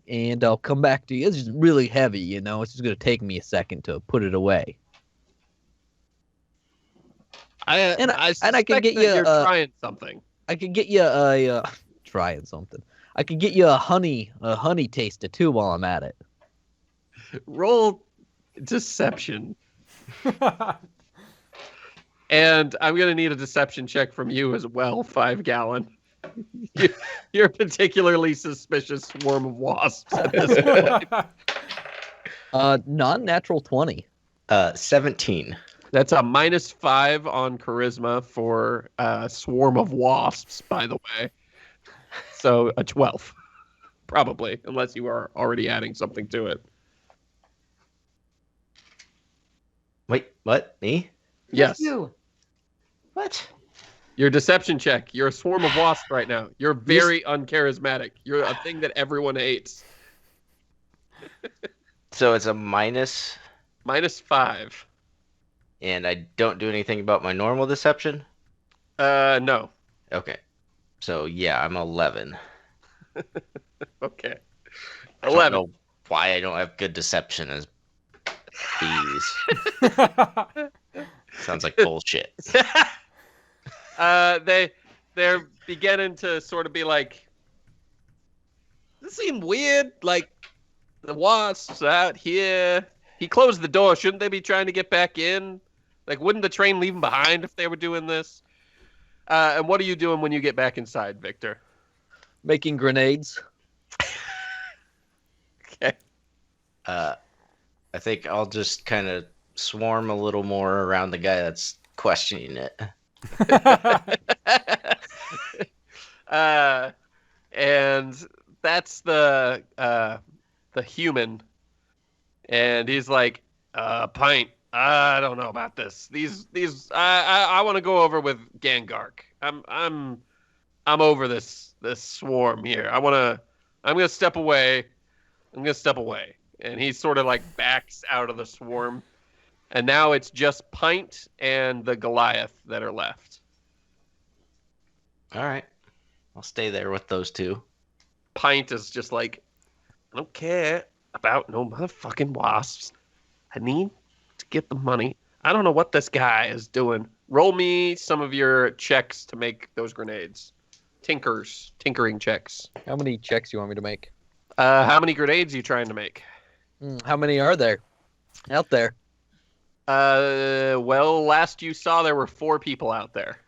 And I'll come back to you. It's just really heavy, you know. It's just going to take me a second to put it away. I can get that you, you're trying something. I could get you trying something. I could get you a honey taster too while I'm at it. Roll deception. And I'm going to need a deception check from you as well, 5 Gallon. You're a particularly suspicious swarm of wasps at this point. Non-natural 20. 17. That's a -5 on charisma for a swarm of wasps, by the way. So a 12, probably, unless you are already adding something to it. Wait, what? Me? Yes. You. What? Your deception check. You're a swarm of wasps right now. You're very uncharismatic. You're a thing that everyone hates. So it's a minus, -5. and I don't do anything about my normal deception? No. Okay. So yeah, I'm 11. Okay. I don't 11. know why I don't have good deception as bees. Sounds like bullshit. They're beginning to sort of be like, does this seem weird? Like, the wasps out here. He closed the door. Shouldn't they be trying to get back in? Like, wouldn't the train leave them behind if they were doing this? And what are you doing when you get back inside, Victor? Making grenades. Okay. I think I'll just kind of swarm a little more around the guy that's questioning it. And that's the human, and he's like, Pint, I don't know about this. I want to go over with Gangark. I'm over this swarm here. I'm gonna step away. And he sort of like backs out of the swarm. And now it's just Pint and the Goliath that are left. All right. I'll stay there with those two. Pint is just like, I don't care about no motherfucking wasps. I need to get the money. I don't know what this guy is doing. Roll me some of your checks to make those grenades. Tinkering checks. How many checks you want me to make? How many grenades are you trying to make? How many are there out there? Well, last you saw, there were 4 people out there.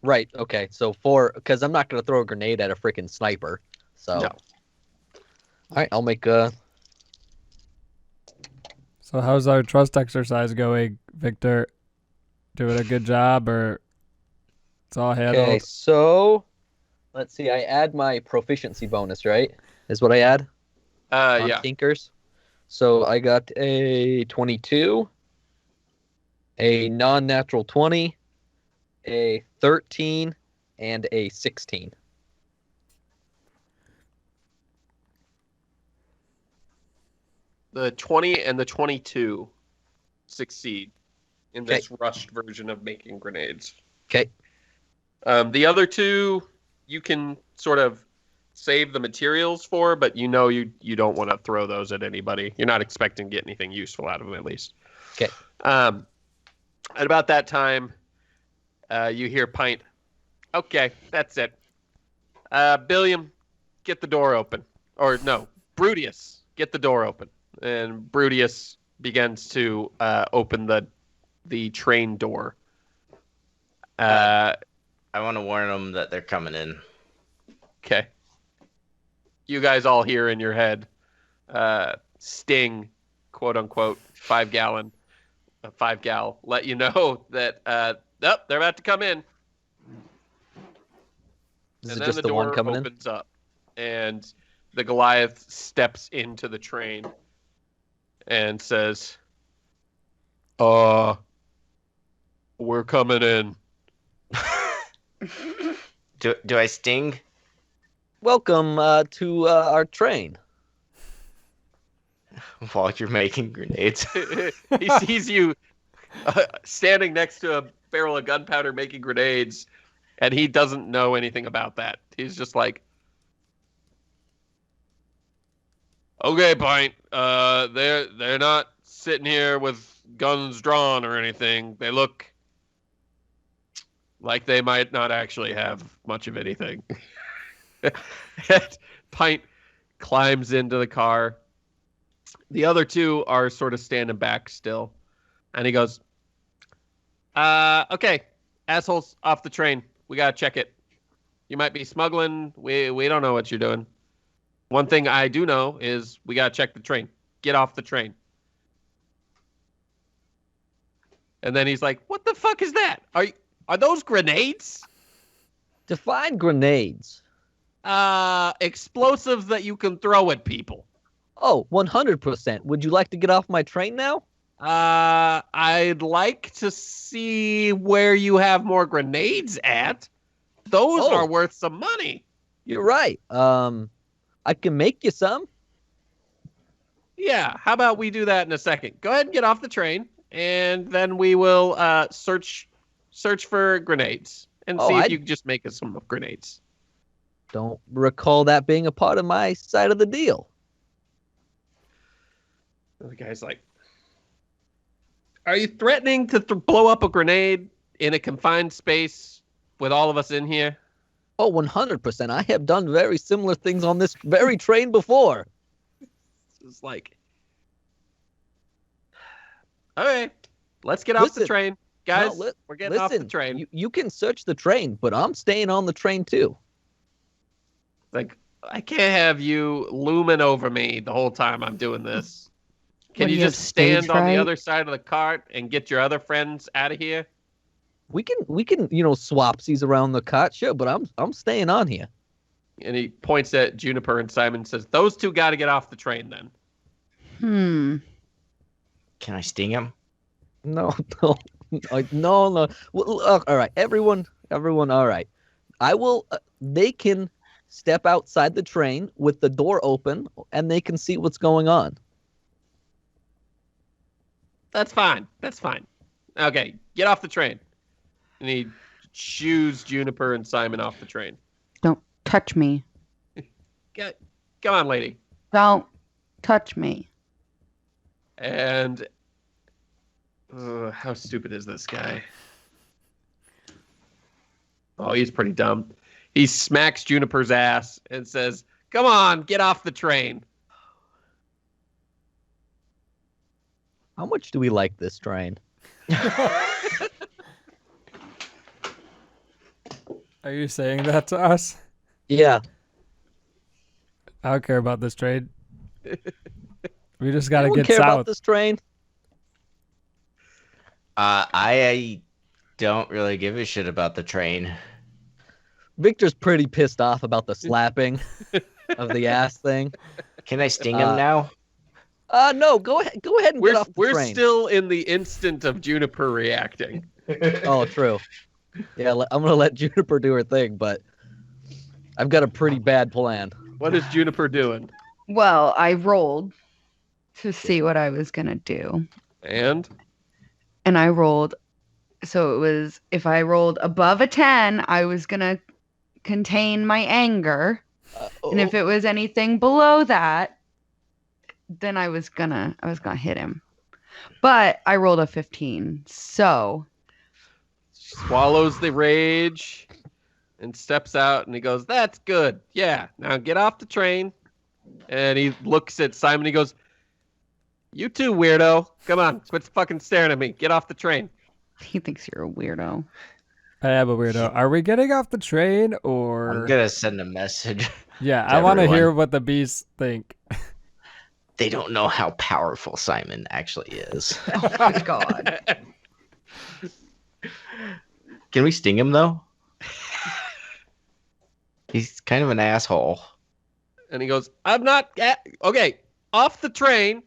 Right. Okay. So 4, because I'm not gonna throw a grenade at a freaking sniper. So. No. All right. I'll make So how's our trust exercise going, Victor? Doing a good job, or it's all handled? Okay. So, let's see. I add my proficiency bonus, right? Is what I add on Yeah. Tinkers. So I got a 22, a non-natural 20, a 13, and a 16. The 20 and the 22 succeed in this rushed version of making grenades. Okay. The other 2, you can sort of save the materials for, but you don't want to throw those at anybody. You're not expecting to get anything useful out of them, at least. Okay. At about that time, you hear Pint. Okay, that's it. Billiam, get the door open. Or no, Brudius, get the door open. And Brudius begins to open the train door. I want to warn them that they're coming in. Okay. You guys all hear in your head, Sting, quote unquote, 5 gal, let you know that they're about to come in. Is And it then just the the door one coming in? opens up, and the Goliath steps into the train and says, we're coming in. Do I sting? Welcome to our train. While you're making grenades. He sees you standing next to a barrel of gunpowder making grenades, and he doesn't know anything about that. He's just like, okay, Pint. They're not sitting here with guns drawn or anything. They look like they might not actually have much of anything. Pint climbs into the car. The other 2 are sort of standing back still. And he goes, okay, assholes, off the train. We got to check it. You might be smuggling. We don't know what you're doing. One thing I do know is we got to check the train. Get off the train. And then he's like, what the fuck is that? Are those grenades? Define grenades. Explosives that you can throw at people. Oh, 100%. Would you like to get off my train now? I'd like to see where you have more grenades at. Those are worth some money. You're right. I can make you some. Yeah, how about we do that in a second? Go ahead and get off the train, and then we will search for grenades and see if you can just make us some grenades. Don't recall that being a part of my side of the deal. The guy's like, are you threatening to blow up a grenade in a confined space with all of us in here? Oh, 100%. I have done very similar things on this very train before. It's like, all right, let's get off the train. Guys, we're getting off the train. You can search the train, but I'm staying on the train too. Like, I can't have you looming over me the whole time I'm doing this. Can you just stand on the other side of the cart and get your other friends out of here? We can swapsies around the cart, sure, but I'm staying on here. And he points at Juniper and Simon and says, those two got to get off the train then. Can I sting him? No, no, no. Well, all right, everyone, all right. I will. They can step outside the train with the door open, and they can see what's going on. That's fine. That's fine. Okay, get off the train. And he shoos Juniper and Simon off the train. Don't touch me. Come on, lady. Don't touch me. And how stupid is this guy? Oh, he's pretty dumb. He smacks Juniper's ass and says, "Come on, get off the train." How much do we like this train? Are you saying that to us? Yeah. I don't care about this trade. We just gotta Anyone get care south. about this train? I don't really give a shit about the train. Victor's pretty pissed off about the slapping of the ass thing. Can I sting him now? No, go ahead and get off the We're train. still in the instant of Juniper reacting. Oh, true. Yeah, I'm gonna let Juniper do her thing, but I've got a pretty bad plan. What is Juniper doing? Well, I rolled to see what I was going to do. And And I rolled. So it was, if I rolled above a 10, I was going to contain my anger. And if it was anything below that, then I was gonna hit him. But I rolled a 15. So swallows the rage and steps out and he goes, "That's good. Yeah, now get off the train." And he looks at Simon. He goes, "You too, weirdo. Come on, quit fucking staring at me. Get off the train." he thinks you're a weirdo. I am a weirdo. Are we getting off the train I'm or? gonna send a message. Yeah, to I want to everyone. hear what the bees think. They don't know how powerful Simon actually is. Oh my god. Can we sting him though? He's kind of an asshole. And he goes, "I'm not okay. Off the train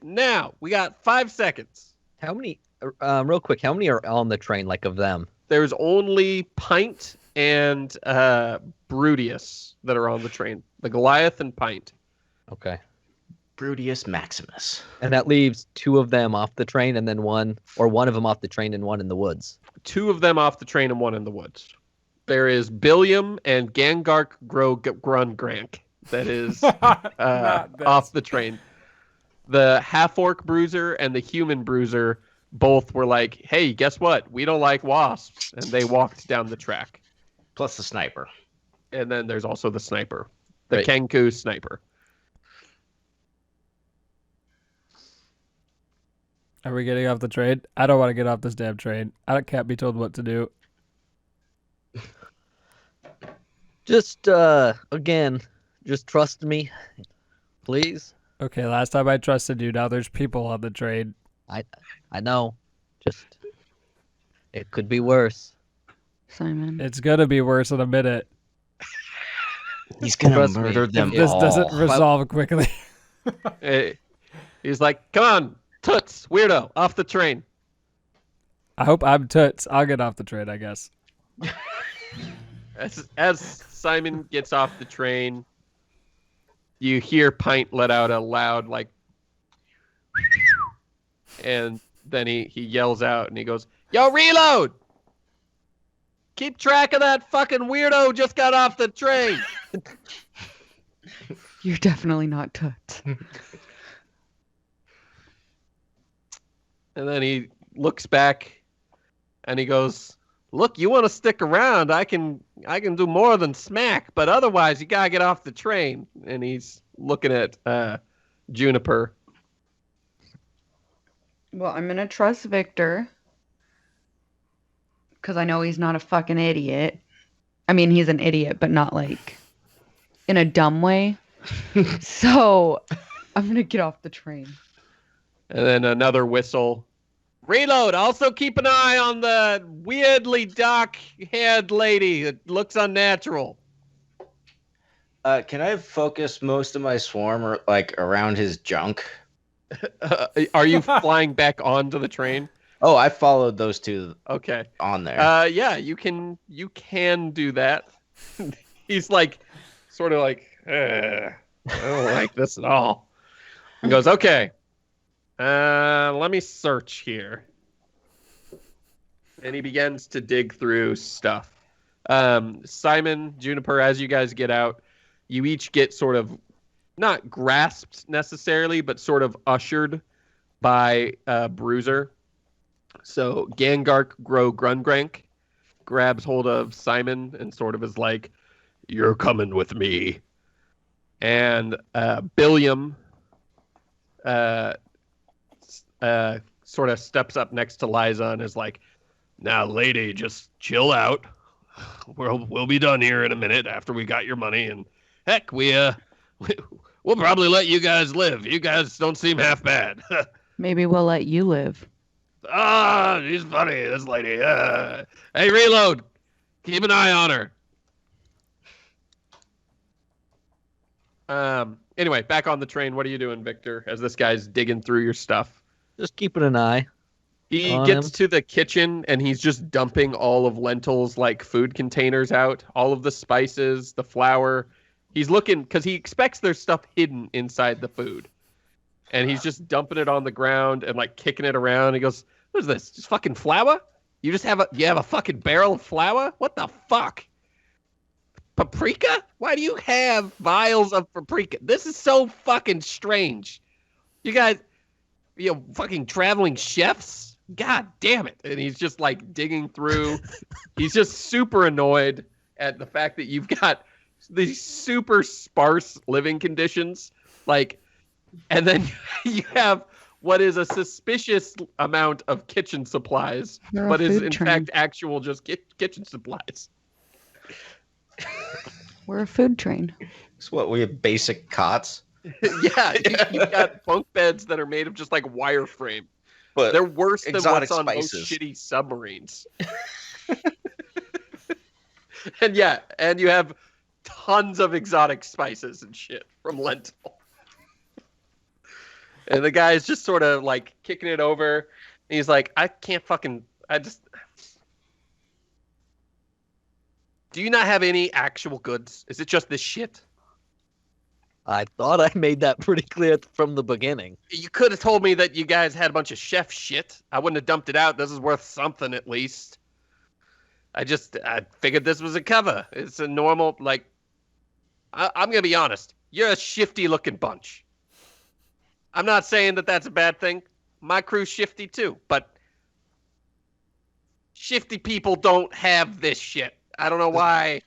now. We got 5 seconds." How many? Real quick, how many are on the train? Like of them? There's only Pint and Brudius that are on the train. The Goliath and Pint. Okay. Brudius Maximus. And that leaves 2 of them off the train, and then one of them off the train and one in the woods. 2 of them off the train and 1 in the woods. There is Billiam and Gangark Grungrank that is Not this. off the train. The half-orc bruiser and the human bruiser both were like, "Hey, guess what? We don't like wasps." And they walked down the track. Plus the sniper. And then there's also the sniper. The Right. Kenku sniper. Are we getting off the train? I don't want to get off this damn train. Can't be told what to do. Just again, just trust me, please. Okay, last time I trusted you. Now there's people on the train. I know. Just it could be worse. Simon. It's gonna be worse in a minute. He's gonna Trust me, murder them This all. doesn't resolve quickly. He's like, "Come on, Toots, weirdo, off the train." I hope I'm toots. I'll get off the train, I guess. As Simon gets off the train, you hear Pint let out a loud, like, and then he yells out and he goes, "Yo, reload! Keep track of that fucking weirdo who just got off the train." You're definitely not Toots. And then he looks back and he goes, "Look, you want to stick around? I can do more than smack, but otherwise you gotta get off the train." And he's looking at Juniper. Well, I'm gonna trust Victor. Because I know he's not a fucking idiot. I mean, he's an idiot, but not like in a dumb way. So I'm gonna get off the train. And then another whistle. "Reload. Also keep an eye on the weirdly dark-haired lady. It looks unnatural." Can I focus most of my swarm around his junk? Are you flying back onto the train? Oh, I followed those two Okay. on there. Yeah, you can do that. He's like, sort of like, I don't like this at all. He goes, okay, let me search here. And he begins to dig through stuff. Simon, Juniper, as you guys get out, you each get sort of not grasped necessarily, but sort of ushered by Bruiser. So Gangark Gro Grungrank grabs hold of Simon and sort of is like, "You're coming with me." And Billiam sort of steps up next to Liza and is like, "Now, lady, just chill out. We'll be done here in a minute after we got your money, and heck, we'll probably let you guys live. You guys don't seem half bad." Maybe we'll let you live. Ah, she's funny, this lady. Hey, reload. Keep an eye on her. Anyway, back on the train. What are you doing, Victor, as this guy's digging through your stuff? Just keeping an eye. He on gets him. to the kitchen and he's just dumping all of Lentil's like food containers out, all of the spices, the flour. He's looking because he expects there's stuff hidden inside the food. And he's just dumping it on the ground and like kicking it around. He goes, "What is this? Just fucking flour? You have a fucking barrel of flour? What the fuck? Paprika? Why do you have vials of paprika? This is so fucking strange. You guys, fucking traveling chefs? God damn it." And he's just like digging through. He's just super annoyed at the fact that you've got these super sparse living conditions. Like, and then you have what is a suspicious amount of kitchen supplies, You're a but is food in train. fact actual just kitchen supplies. We're a food train. It's what we have basic cots. Yeah, you've got bunk beds that are made of just like wireframe. But They're worse than exotic what's on spices. most shitty submarines. And you have tons of exotic spices and shit from Lentil. And the guy's just sort of like kicking it over. And he's like, do you not have any actual goods? Is it just this shit? I thought I made that pretty clear from the beginning. You could have told me that you guys had a bunch of chef shit. I wouldn't have dumped it out. This is worth something at least. I figured this was a cover. It's a normal, like, I'm going to be honest. You're a shifty looking bunch. I'm not saying that that's a bad thing. My crew's shifty too, but shifty people don't have this shit. I don't know why.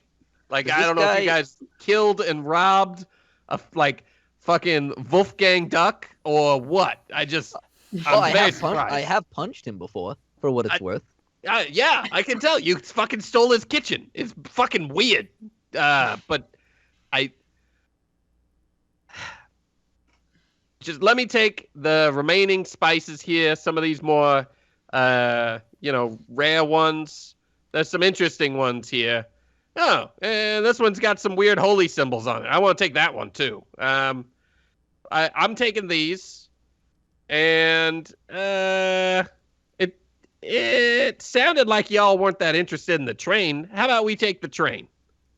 Like, I don't know if you guys killed and robbed a like fucking Wolfgang Duck or what. I'm very surprised. I have punched him before, for what it's worth. Yeah, I can tell. You fucking stole his kitchen. It's fucking weird. But just let me take the remaining spices here. Some of these more, rare ones. There's some interesting ones here. Oh, and this one's got some weird holy symbols on it. I want to take that one too. I'm taking these, and it sounded like y'all weren't that interested in the train. How about we take the train?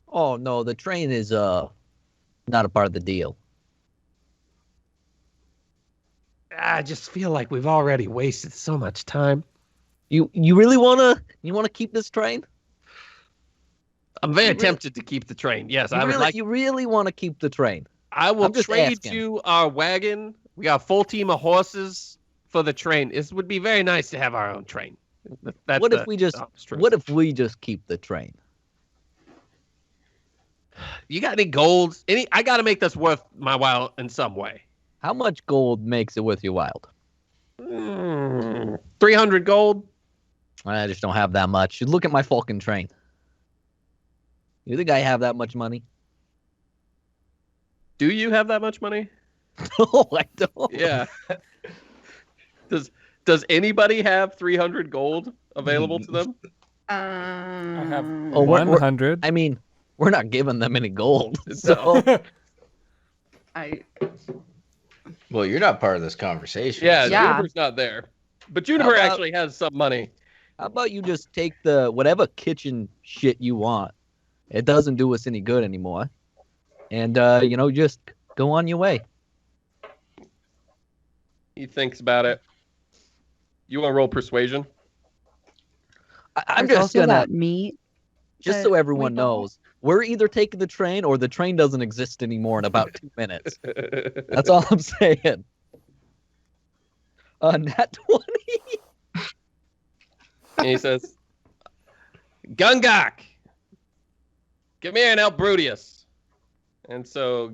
Oh no, the train is not a part of the deal. I just feel like we've already wasted so much time. You really wanna keep this train? I'm very tempted to keep the train. Yes, You really want to keep the train? I will I'm just trade asking. you our wagon. We got a full team of horses for the train. It would be very nice to have our own train. What if we just keep the train? You got any gold? I got to make this worth my while in some way. How much gold makes it worth your while? 300 gold. I just don't have that much. Look at my fucking train. You think I have that much money? Do you have that much money? No, I don't. Yeah. Does anybody have 300 gold available to them? I have Oh, we're- 100. I mean, we're not giving them any gold. So I Well, you're not part of this conversation. Yeah, Yeah. Juniper's not there. But Juniper How about- actually has some money. How about you just take the whatever kitchen shit you want? It doesn't do us any good anymore. And, just go on your way. He thinks about it. You want to roll persuasion? I'm There's just also gonna, that meat. just that so we everyone bought. knows, we're either taking the train or the train doesn't exist anymore in about 2 minutes. That's all I'm saying. Nat 20. And he says, Gungok, give me an El Brudius. And so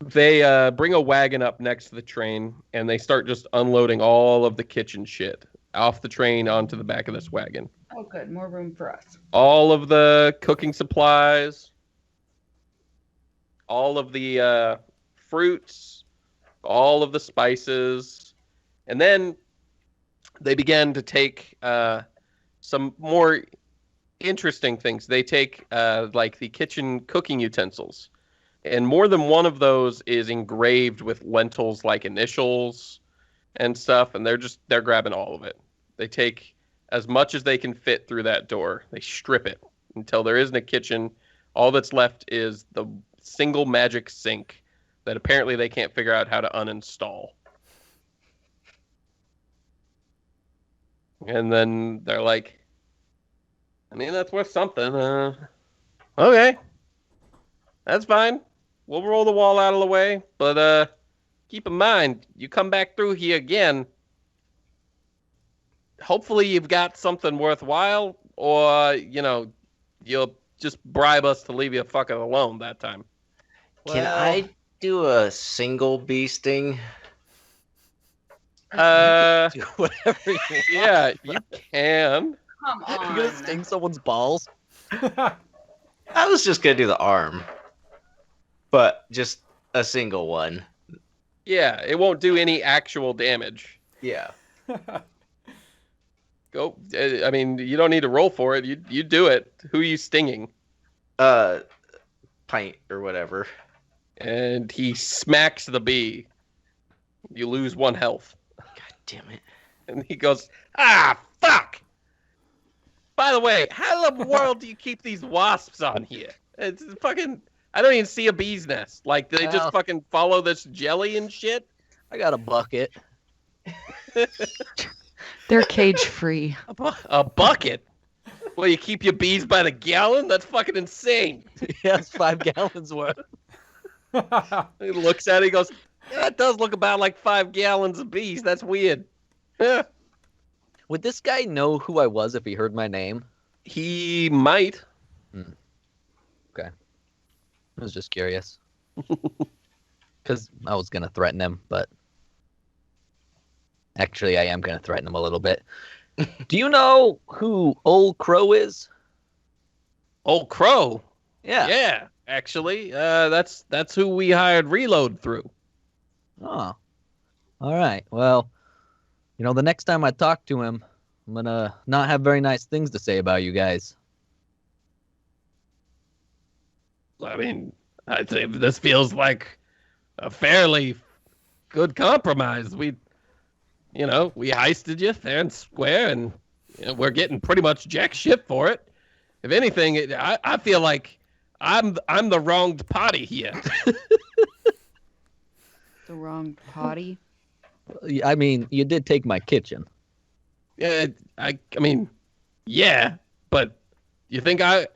they bring a wagon up next to the train, and they start just unloading all of the kitchen shit off the train onto the back of this wagon. Oh, good. More room for us. All of the cooking supplies, all of the fruits, all of the spices, and then they began to take some more interesting things. They take like the kitchen cooking utensils, and more than one of those is engraved with lentils like initials and stuff, and they're grabbing all of it. They take as much as they can fit through that door. They strip it until there isn't a kitchen. All that's left is the single magic sink that apparently they can't figure out how to uninstall. And then they're like, I mean, that's worth something. Okay. That's fine. We'll roll the wall out of the way. But keep in mind, you come back through here again, hopefully you've got something worthwhile, or, you'll just bribe us to leave you fucking alone that time. Can I do a single bee sting? Do whatever you want. Yeah, you can. Come You're gonna sting someone's balls? I was just gonna do the arm, but just a single one. Yeah, it won't do any actual damage. Yeah. Go. I mean, you don't need to roll for it. You do it. Who are you stinging? Pint or whatever. And he smacks the bee. You lose 1 health. God damn it. And he goes, fuck! By the way, how in the world do you keep these wasps on here? It's fucking... I don't even see a bee's nest. Like, do they Well- just fucking follow this jelly and shit? I got a bucket. They're cage free. A bucket? Well, you keep your bees by the gallon? That's fucking insane. Yeah, it's 5 gallons worth. He looks at it, he goes, yeah, it does look about like 5 gallons of bees. That's weird. Yeah. Would this guy know who I was if he heard my name? He might. I was just curious. Because I was going to threaten him, but... Actually, I am going to threaten him a little bit. Do you know who Old Crow is? Old Crow. Yeah. Yeah, actually, that's who we hired Reload through. Oh. All right. Well, the next time I talk to him, I'm going to not have very nice things to say about you guys. I mean, I think this feels like a fairly good compromise. We heisted you fair and square, and we're getting pretty much jack shit for it. If anything, I feel like I'm the wronged party here. The wrong potty. I mean, you did take my kitchen. Yeah, I mean, yeah, but you think I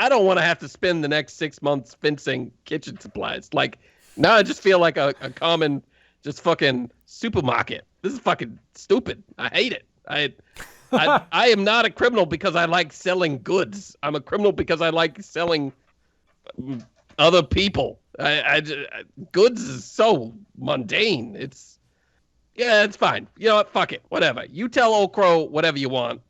don't want to have to spend the next 6 months fencing kitchen supplies. Like, now I just feel like a common, just fucking supermarket. This is fucking stupid. I hate it. I am not a criminal because I like selling goods. I'm a criminal because I like selling other people. Goods is so mundane. It's fine. You know what? Fuck it. Whatever. You tell Old Crow whatever you want,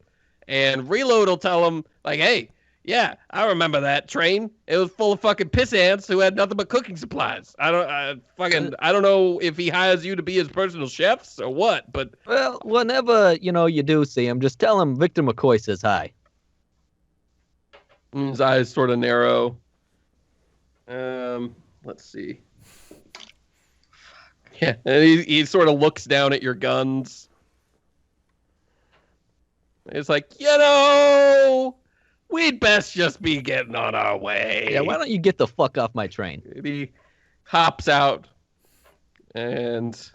and Reload will tell him like, hey, yeah, I remember that train. It was full of fucking piss ants who had nothing but cooking supplies. I don't know if he hires you to be his personal chefs or what, but Well, whenever, you do see him, just tell him Victor McCoy says hi. his eyes sort of narrow. Let's see. Yeah, and he sort of looks down at your guns. It's like, we'd best just be getting on our way. Yeah, why don't you get the fuck off my train? And he hops out, and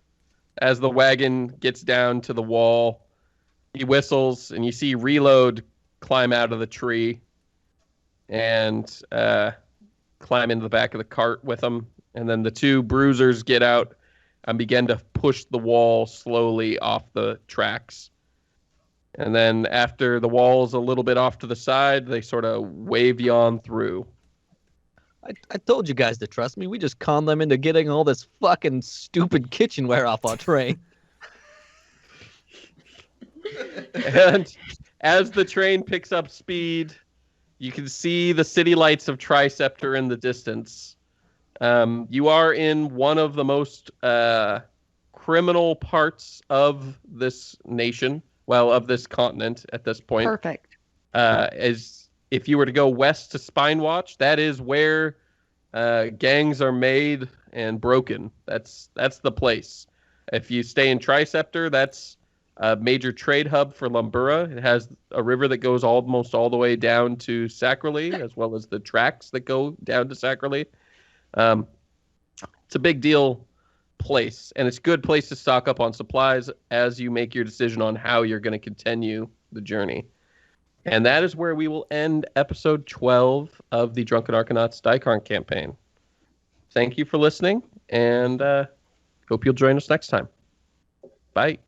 as the wagon gets down to the wall, he whistles, and you see Reload climb out of the tree and climb into the back of the cart with him. And then the two bruisers get out and begin to push the wall slowly off the tracks. And then after the wall's a little bit off to the side, they sort of wave you on through. I told you guys to trust me. We just conned them into getting all this fucking stupid kitchenware off our train. And as the train picks up speed, you can see the city lights of Triceptor in the distance. You are in one of the most criminal parts of this nation, of this continent at this point. Perfect. As if you were to go west to Spinewatch, that is where gangs are made and broken. That's the place. If you stay in Triceptor, that's a major trade hub for Lumbura. It has a river that goes almost all the way down to Sacrally, as well as the tracks that go down to Sacrally. It's a big deal place, and it's a good place to stock up on supplies as you make your decision on how you're going to continue the journey. And that is where we will end episode 12 of the Drunken Arcanauts Dycairn campaign. Thank you for listening, and hope you'll join us next time. Bye.